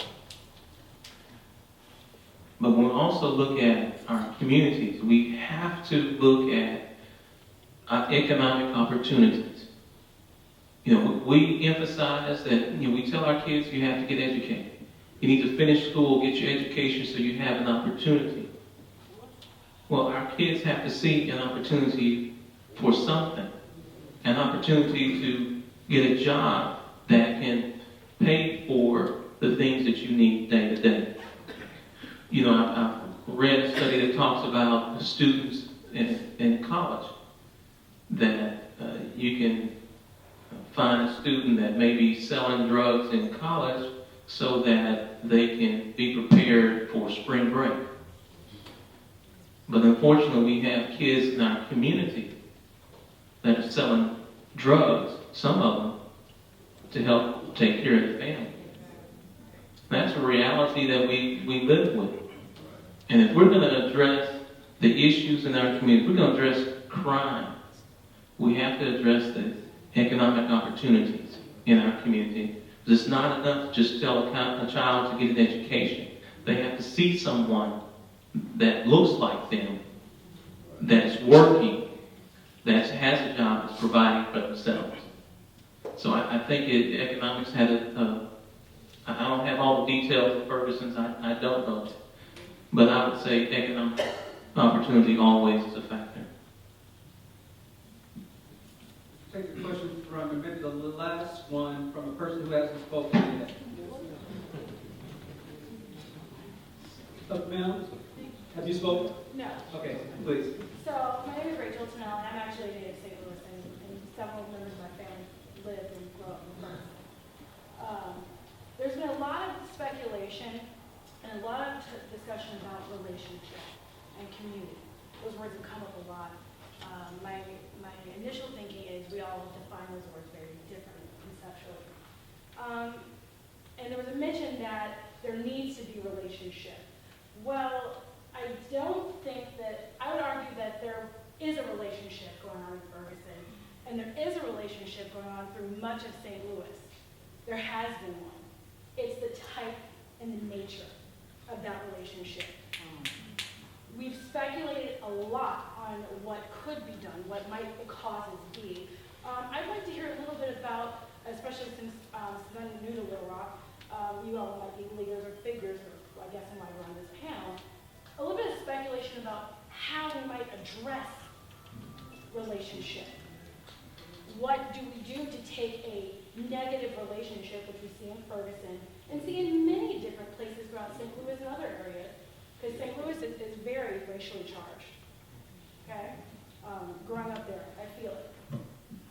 But when we also look at our communities, we have to look at economic opportunities. We emphasize that, we tell our kids you have to get educated. You need to finish school, get your education so you have an opportunity. Well, our kids have to see an opportunity for something, an opportunity to get a job that can pay for the things that you need day to day. I've read a study that talks about students in college, that you can find a student that may be selling drugs in college so that they can be prepared for spring break. But unfortunately, we have kids in our community that are selling drugs, some of them, to help take care of the family. That's a reality that we live with. And if we're going to address the issues in our community, if we're going to address crime, we have to address the economic opportunities in our community. It's not enough to just tell a child to get an education. They have to see someone that looks like them, that's working, that has a job, that's providing for themselves. So I think economics had I don't have all the details of Ferguson's, I don't know it. But I would say economic opportunity always is a factor. Take a question from maybe the last one from a person who hasn't spoken yet. Ma'am, have you spoken? No. Okay, please. So, my name is Rachel Tennell, and I'm actually a native of St. Louis, and several members of my family live and grow up in Ferguson. There's been a lot of speculation and a lot of discussion about relationship and community. Those words have come up a lot. My initial thinking is we all define those words very differently conceptually. And there was a mention that there needs to be relationship. Well, I don't think that, I would argue that there is a relationship going on in Ferguson, and there is a relationship going on through much of St. Louis. There has been one. It's the type and the nature of that relationship. We've speculated a lot on what could be done, what might the causes be. I'd like to hear a little bit about, especially since I'm new to Little Rock, you all might be leaders or figures, or I guess I might run this panel, a little bit of speculation about how we might address relationship. What do we do to take a negative relationship, which we see in Ferguson, and see in many different places throughout St. Louis and other areas, because St. Louis is very racially charged, okay? Growing up there, I feel it.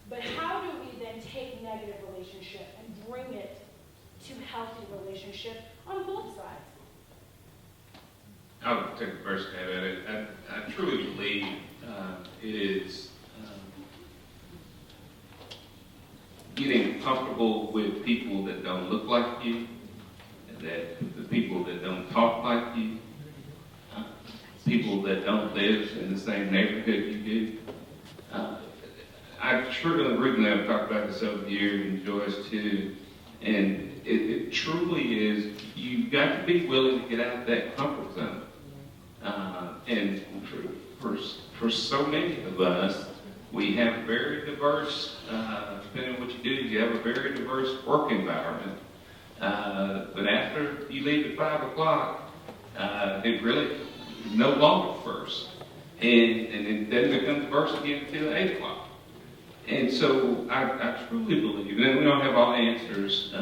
But how do we then take negative relationship and bring it to healthy relationship on both sides? I'll take the first stab at it. I truly believe it is getting comfortable with people that don't look like you, and that the people that don't talk like you, people that don't live in the same neighborhood you do. I truly agree with that. I've talked about this over the years, and Joyce too. And it truly is, you've got to be willing to get out of that comfort zone. And for so many of us, we have very diverse, depending on what you do, you have a very diverse work environment. But after you leave at 5 o'clock, it really is no longer diverse. And it doesn't become diverse again until 8 o'clock. And so I truly believe, and we don't have all the answers,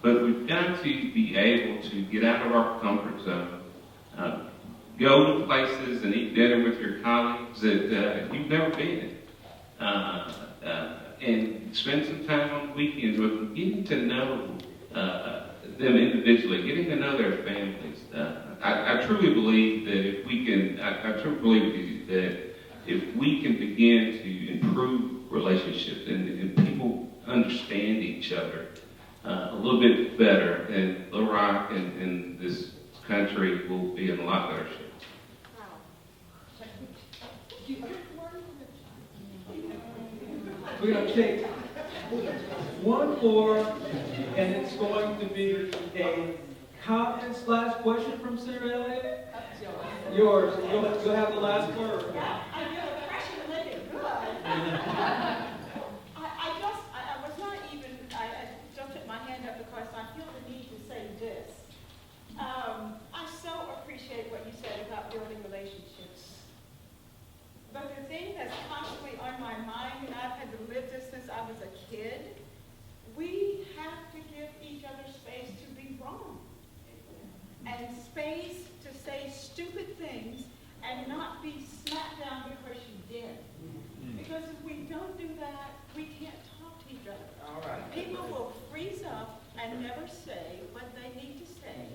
but we've got to be able to get out of our comfort zone, go to places and eat dinner with your colleagues that you've never been and spend some time on the weekends with them, getting to know them individually, getting to know their families. I truly believe that if we can, I truly believe that if we can begin to improve relationships and people understand each other a little bit better, then Little Rock and this country will be in a lot better shape. We're going to take one more, and it's going to be a comment/question from Sarah Elliott. Yours. You'll have the last word. Yeah, I feel the pressure to make it good. I was not even, I just put my hand up because I feel the need to say this. I so appreciate what you said about building relationships. But the thing that's constantly on my mind, and I've had to live this since I was a kid, we have to give each other space to be wrong. And space to say stupid things and not be smacked down because you did. Because if we don't do that, we can't talk to each other. All right. People will freeze up and never say what they need to say.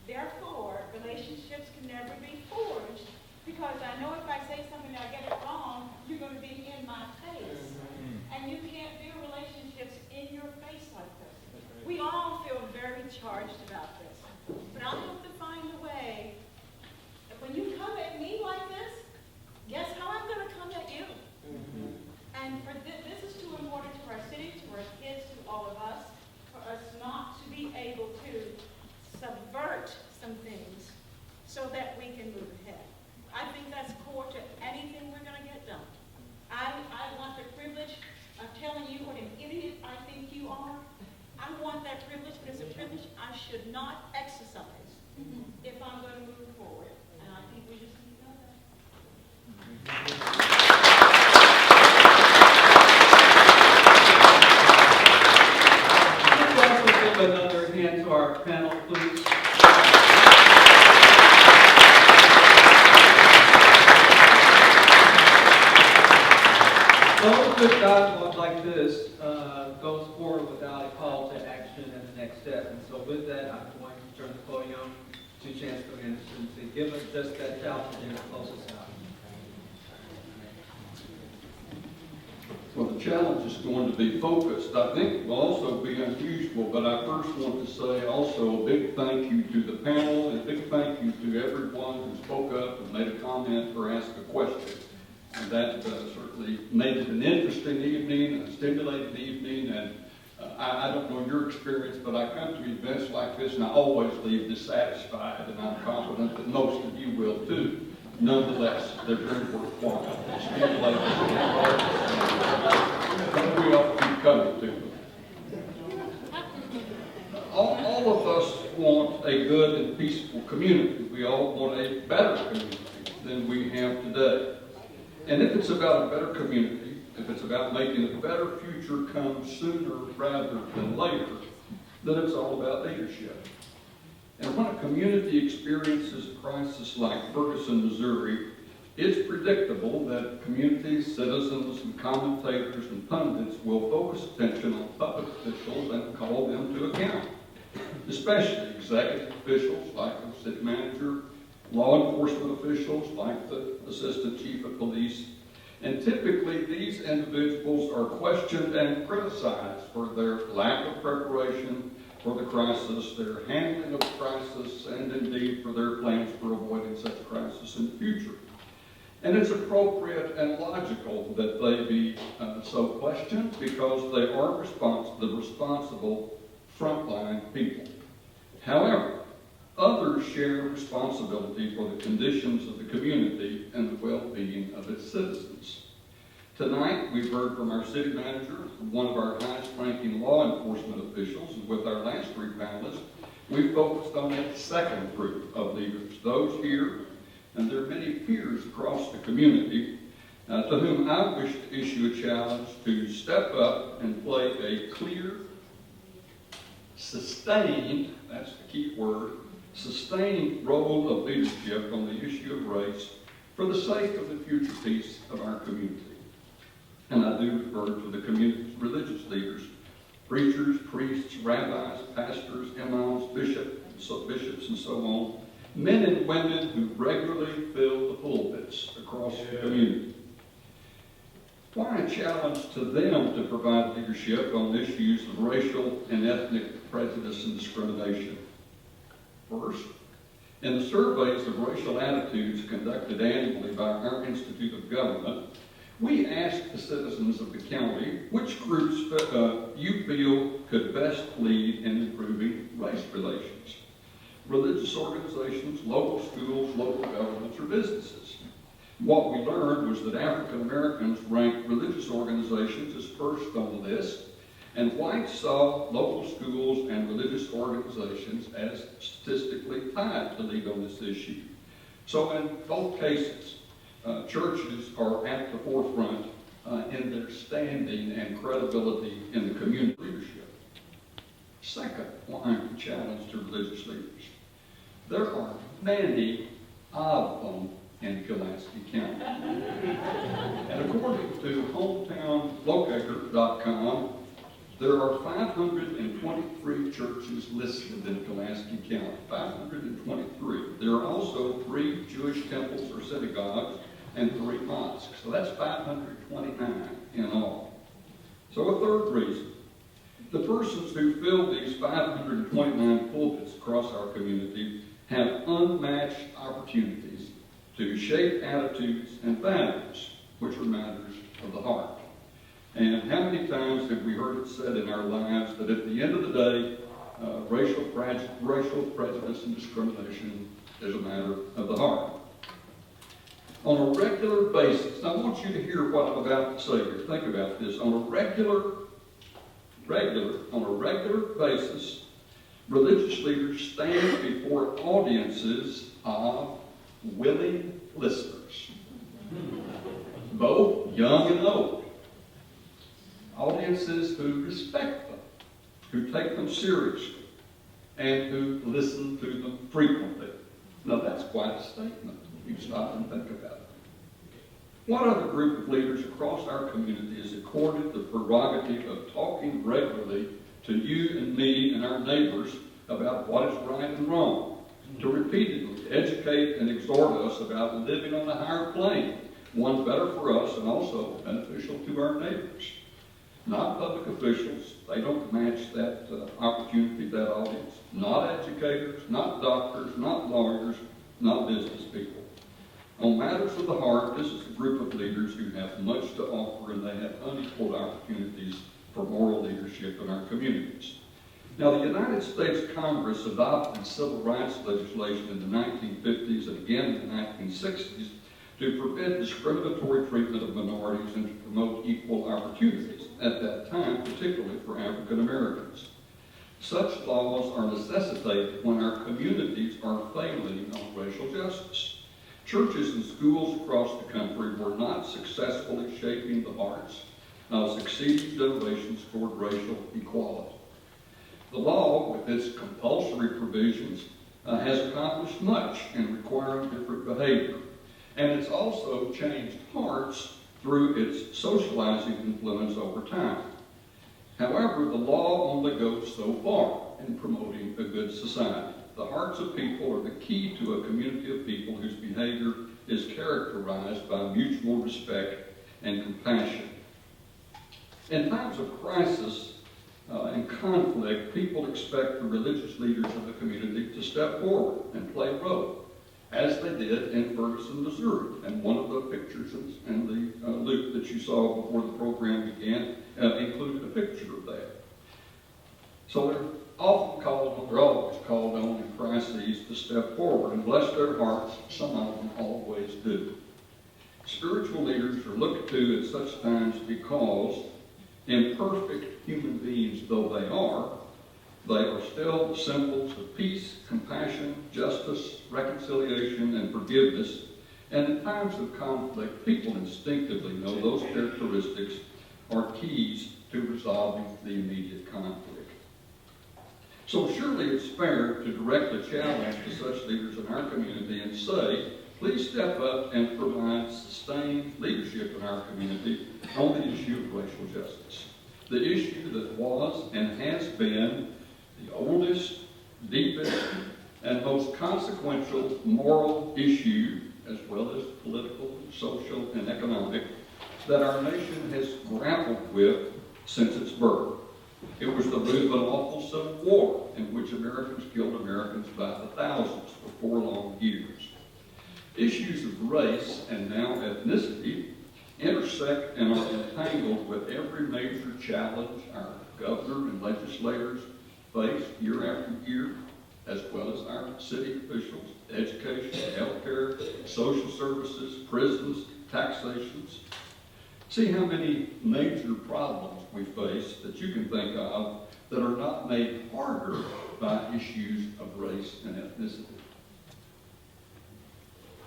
Therefore, relationships can never be forged because I know if I say something and I get it wrong, you're going to be in my face. And you can't do relationships in your face like this. We all feel very charged about this. But I have to find a way that when you come at me like this, guess how I'm going to come at you? And for this is too important to our city, to our kids, to all of us, for us not to be able to subvert some things so that we can move ahead. I think that's core to anything we're going to get done. I want the privilege of telling you what an idiot I think you are. I want that privilege, but it's a privilege I should not exercise if I'm going to move forward. And I think we just need to know that. Let's also give another hand to our panel, please. No good dialogue like this goes forward without a call to action and the next step. And so with that, I'm going to turn the podium to Chancellor Anderson to give us just that challenge and close us out. Well, the challenge is going to be focused. I think it will also be unusual, but I first want to say also a big thank you to the panel and a big thank you to everyone who spoke up and made a comment or asked a question. And that certainly made it an interesting evening, a stimulating evening, and I don't know your experience, but I come to events like this and I always leave dissatisfied, and I'm confident that most of you will too. Nonetheless, they're very worthwhile. They stimulate us. We ought to keep coming to them. All of us want a good and peaceful community. We all want a better community than we have today. And if it's about a better community, if it's about making a better future come sooner rather than later, then it's all about leadership. And when a community experiences a crisis like Ferguson, Missouri, it's predictable that communities, citizens, and commentators and pundits will focus attention on public officials and call them to account, especially executive officials like the city manager, law enforcement officials like the assistant chief of police. And typically these individuals are questioned and criticized for their lack of preparation for the crisis, their handling of the crisis, and indeed for their plans for avoiding such a crisis in the future. And it's appropriate and logical that they be so questioned because they are the responsible frontline people. However, others share responsibility for the conditions of the community and the well-being of its citizens. Tonight, we've heard from our city manager, one of our highest-ranking law enforcement officials, and with our last three panelists, we focused on a second group of leaders, those here, and there are many peers across the community, to whom I wish to issue a challenge to step up and play a clear, sustained, that's the key word, sustained role of leadership on the issue of race for the sake of the future peace of our community. And I do refer to the community's religious leaders, preachers, priests, rabbis, pastors, imams, bishops, and so on, men and women who regularly fill the pulpits across the community. Why a challenge to them to provide leadership on issues of racial and ethnic prejudice and discrimination? First, in the surveys of racial attitudes conducted annually by our Institute of Government, we asked the citizens of the county which groups you feel could best lead in improving race relations. Religious organizations, local schools, local governments, or businesses. What we learned was that African Americans ranked religious organizations as first on the list, and whites saw local schools and religious organizations as statistically tied to lead on this issue. So in both cases, churches are at the forefront in their standing and credibility in the community leadership. Second, why a challenge to religious leaders. There are many of them in Pulaski County. And according to hometownlocator.com, there are 523 churches listed in Pulaski County, 523. There are also 3 Jewish temples or synagogues and 3 mosques. So that's 529 in all. So a third reason, the persons who fill these 529 pulpits across our community have unmatched opportunities to shape attitudes and values, which are matters of the heart. And how many times have we heard it said in our lives that at the end of the day, racial prejudice and discrimination is a matter of the heart. On a regular basis, I want you to hear what I'm about to say here. Think about this. On a regular basis, religious leaders stand before audiences of willing listeners, both young and old. Audiences who respect them, who take them seriously, and who listen to them frequently. Now that's quite a statement if you stop and think about it. What other group of leaders across our community is accorded the prerogative of talking regularly to you and me and our neighbors about what is right and wrong, to repeatedly educate and exhort us about living on a higher plane, one better for us and also beneficial to our neighbors? Not public officials, they don't match that opportunity, that audience. Not educators, not doctors, not lawyers, not business people. On matters of the heart, this is a group of leaders who have much to offer and they have unequaled opportunities for moral leadership in our communities. Now, the United States Congress adopted civil rights legislation in the 1950s and again in the 1960s to forbid discriminatory treatment of minorities and to promote equal opportunities, at that time, particularly for African Americans. Such laws are necessitated when our communities are failing on racial justice. churches and schools across the country were not successfully shaping the hearts of succeeding generations toward racial equality. The law, with its compulsory provisions, has accomplished much in requiring different behavior, and it's also changed hearts through its socializing influence over time. However, the law only goes so far in promoting a good society. The hearts of people are the key to a community of people whose behavior is characterized by mutual respect and compassion. In times of crisis and conflict, people expect the religious leaders of the community to step forward and play a role, as they did in Ferguson, Missouri. And one of the pictures in the loop that you saw before the program began included a picture of that. So they're always called on in crises to step forward, and bless their hearts, some of them always do. Spiritual leaders are looked to at such times because, imperfect human beings though they are still symbols of peace, compassion, justice, reconciliation, and forgiveness. And in times of conflict, people instinctively know those characteristics are keys to resolving the immediate conflict. So surely it's fair to direct a challenge to such leaders in our community and say, please step up and provide sustained leadership in our community on the issue of racial justice. The issue that was and has been the oldest, deepest, and most consequential moral issue, as well as political, social, and economic, that our nation has grappled with since its birth. It was the root of an awful civil war in which Americans killed Americans by the thousands for 4 long years. Issues of race and now ethnicity intersect and are entangled with every major challenge our governor and legislators face year after year, as well as our city officials, education, healthcare, social services, prisons, taxations. See how many major problems we face that you can think of that are not made harder by issues of race and ethnicity.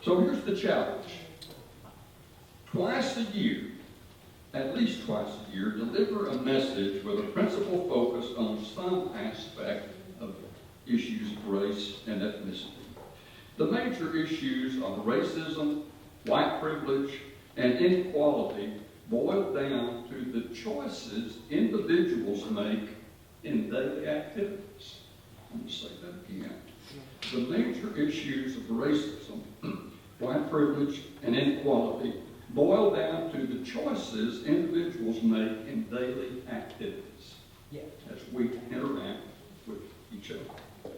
So here's the challenge. Twice a year, at least twice a year, deliver a message with a principal focus on some aspect of issues of race and ethnicity. The major issues of racism, white privilege, and inequality boil down to the choices individuals make in daily activities. I'm going to say that again. The major issues of racism, white privilege, and inequality boil down to the choices individuals make in daily activities as we interact with each other.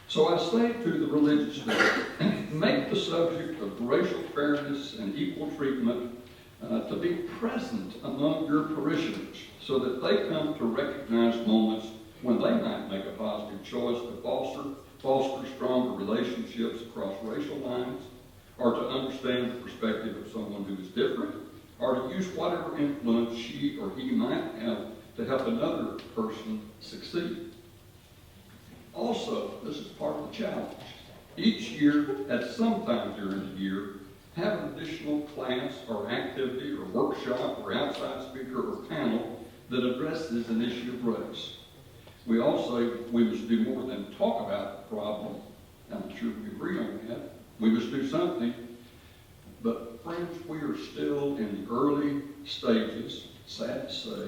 So I say to the religious leader, make the subject of racial fairness and equal treatment to be present among your parishioners so that they come to recognize moments when they might make a positive choice to foster stronger relationships across racial lines, or to understand the perspective of someone who is different, or to use whatever influence she or he might have to help another person succeed. Also, this is part of the challenge. Each year, at some time during the year, have an additional class or activity or workshop or outside speaker or panel that addresses an issue of race. We all say we must do more than talk about the problem. I'm sure we agree on that. We must do something. But friends, we are still in the early stages, sad to say,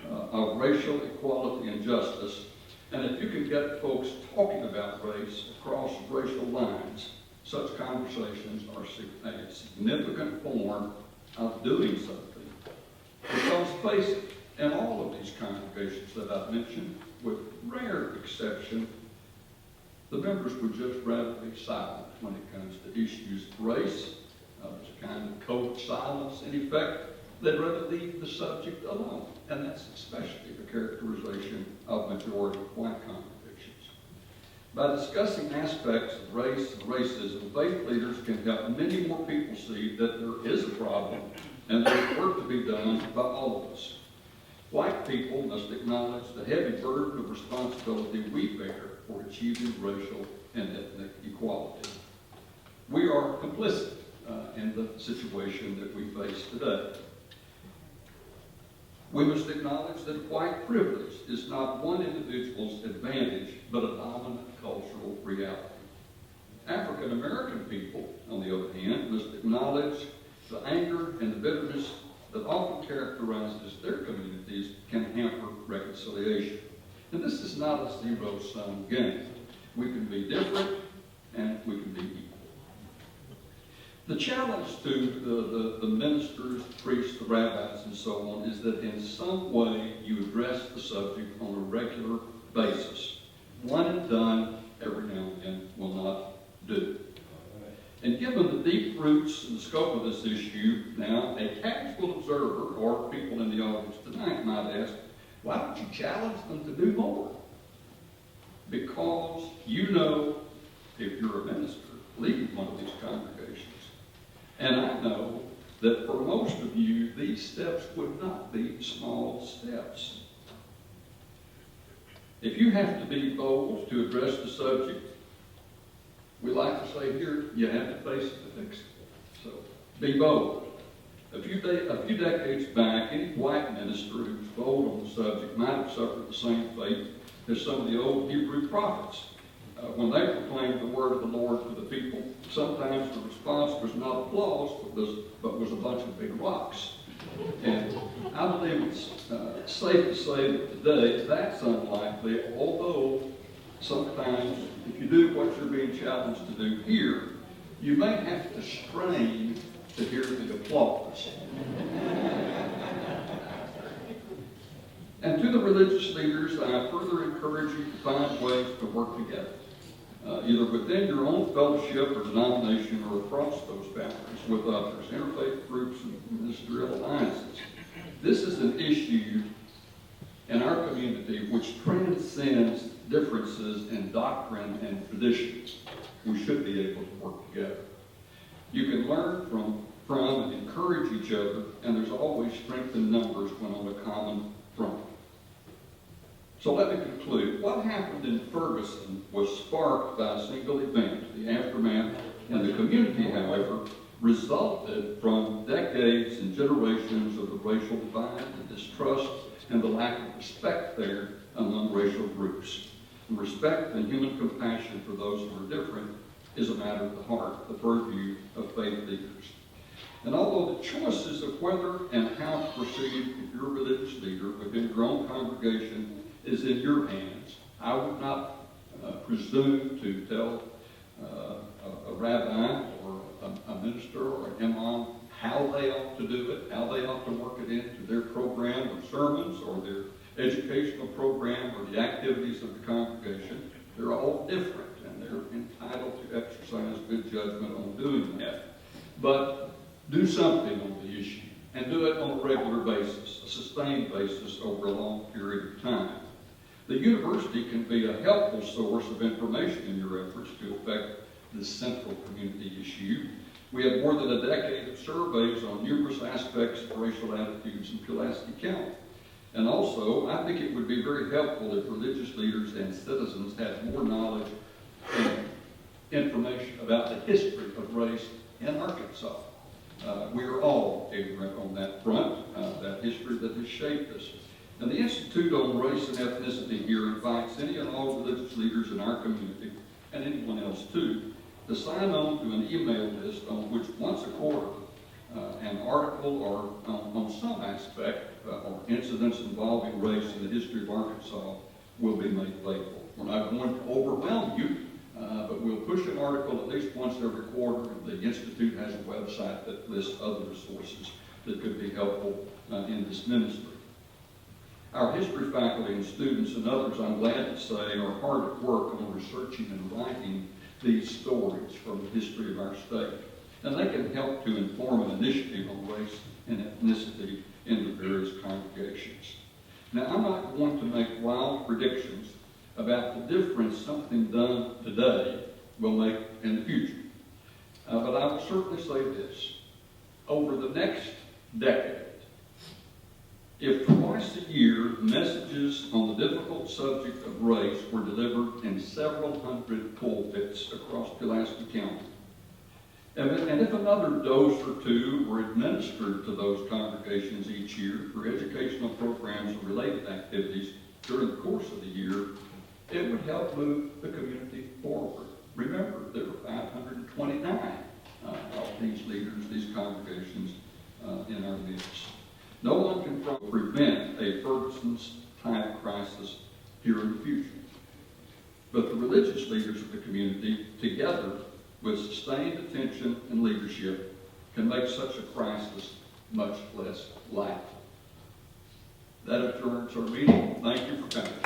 of racial equality and justice. And if you can get folks talking about race across racial lines, such conversations are a significant form of doing something. Because face it, in all of these congregations that I've mentioned, with rare exception, the members would just rather be silent when it comes to issues of race. There's a kind of code of silence. In effect, they'd rather leave the subject alone. And that's especially the characterization of majority white congregations. By discussing aspects of race and racism, faith leaders can help many more people see that there is a problem and there's work to be done by all of us. White people must acknowledge the heavy burden of responsibility we bear for achieving racial and ethnic equality. we are complicit in the situation that we face today. We must acknowledge that white privilege is not one individual's advantage, but a dominant cultural reality. African American people, on the other hand, must acknowledge the anger and the bitterness that often characterizes their communities can hamper reconciliation. And this is not a zero-sum game. We can be different and we can be equal. The challenge to the ministers, priests, the rabbis, and so on is that in some way you address the subject on a regular basis. One and done every now and then will not do. And given the deep roots and the scope of this issue, now a casual observer or people in the audience tonight might ask, why don't you challenge them to do more? Because you know, if you're a minister, leading one of these congregations, and I know that for most of you, these steps would not be small steps. If you have to be bold to address the subject, we like to say here, you have to face it to fix it. So, be bold. A few decades back, any white minister who was bold on the subject might have suffered the same fate as some of the old Hebrew prophets. When they proclaimed the word of the Lord to the people, sometimes the response was not applause, but was a bunch of big rocks. And I believe it's safe to say that today that's unlikely, although sometimes if you do what you're being challenged to do here, you may have to strain to hear the applause. And to the religious leaders, I further encourage you to find ways to work together, either within your own fellowship or denomination or across those boundaries with others, interfaith groups and ministerial alliances. This is an issue in our community which transcends differences in doctrine and traditions. We should be able to work together. You can learn from and encourage each other, and there's always strength in numbers when on a common front. So let me conclude. What happened in Ferguson was sparked by a single event. The aftermath in the community, however, resulted from decades and generations of the racial divide, the distrust, and the lack of respect there among racial groups. And respect and human compassion for those who are different is a matter of the heart, the purview of faith leaders. And although the choices of whether and how to proceed with your religious leader within your own congregation is in your hands, I would not presume to tell a rabbi or a minister or an imam how they ought to do it, how they ought to work it into their program of sermons or their educational program or the activities of the congregation. They're all different, and they're entitled to exercise good judgment on doing that. But do something on the issue, and do it on a regular basis, a sustained basis over a long period of time. The university can be a helpful source of information in your efforts to affect this central community issue. We have more than a decade of surveys on numerous aspects of racial attitudes in Pulaski County. And also, I think it would be very helpful if religious leaders and citizens had more knowledge and information about the history of race in Arkansas. We are all ignorant on that front, that history that has shaped us. And the Institute on Race and Ethnicity here invites any and all religious leaders in our community, and anyone else too, to sign on to an email list on which once a quarter an article or on some aspect or incidents involving race in the history of Arkansas will be made available. We're not going to overwhelm you, but we'll push an article at least once every quarter. The Institute has a website that lists other resources that could be helpful in this ministry. Our history faculty and students and others, I'm glad to say, are hard at work on researching and writing these stories from the history of our state. And they can help to inform an initiative on race and ethnicity in the various congregations. Now, I'm not going to make wild predictions about the difference something done today will make in the future. But I will certainly say this. Over the next decade, if twice a year messages on the difficult subject of race were delivered in several hundred pulpits across Pulaski County, And if another dose or two were administered to those congregations each year for educational programs and related activities during the course of the year, it would help move the community forward. Remember, there are 529 of these leaders, these congregations in our midst. No one can prevent a Ferguson's-type crisis here in the future. But the religious leaders of the community, together with sustained attention and leadership, can make such a crisis much less likely. That adjourns our meeting. Thank you for coming.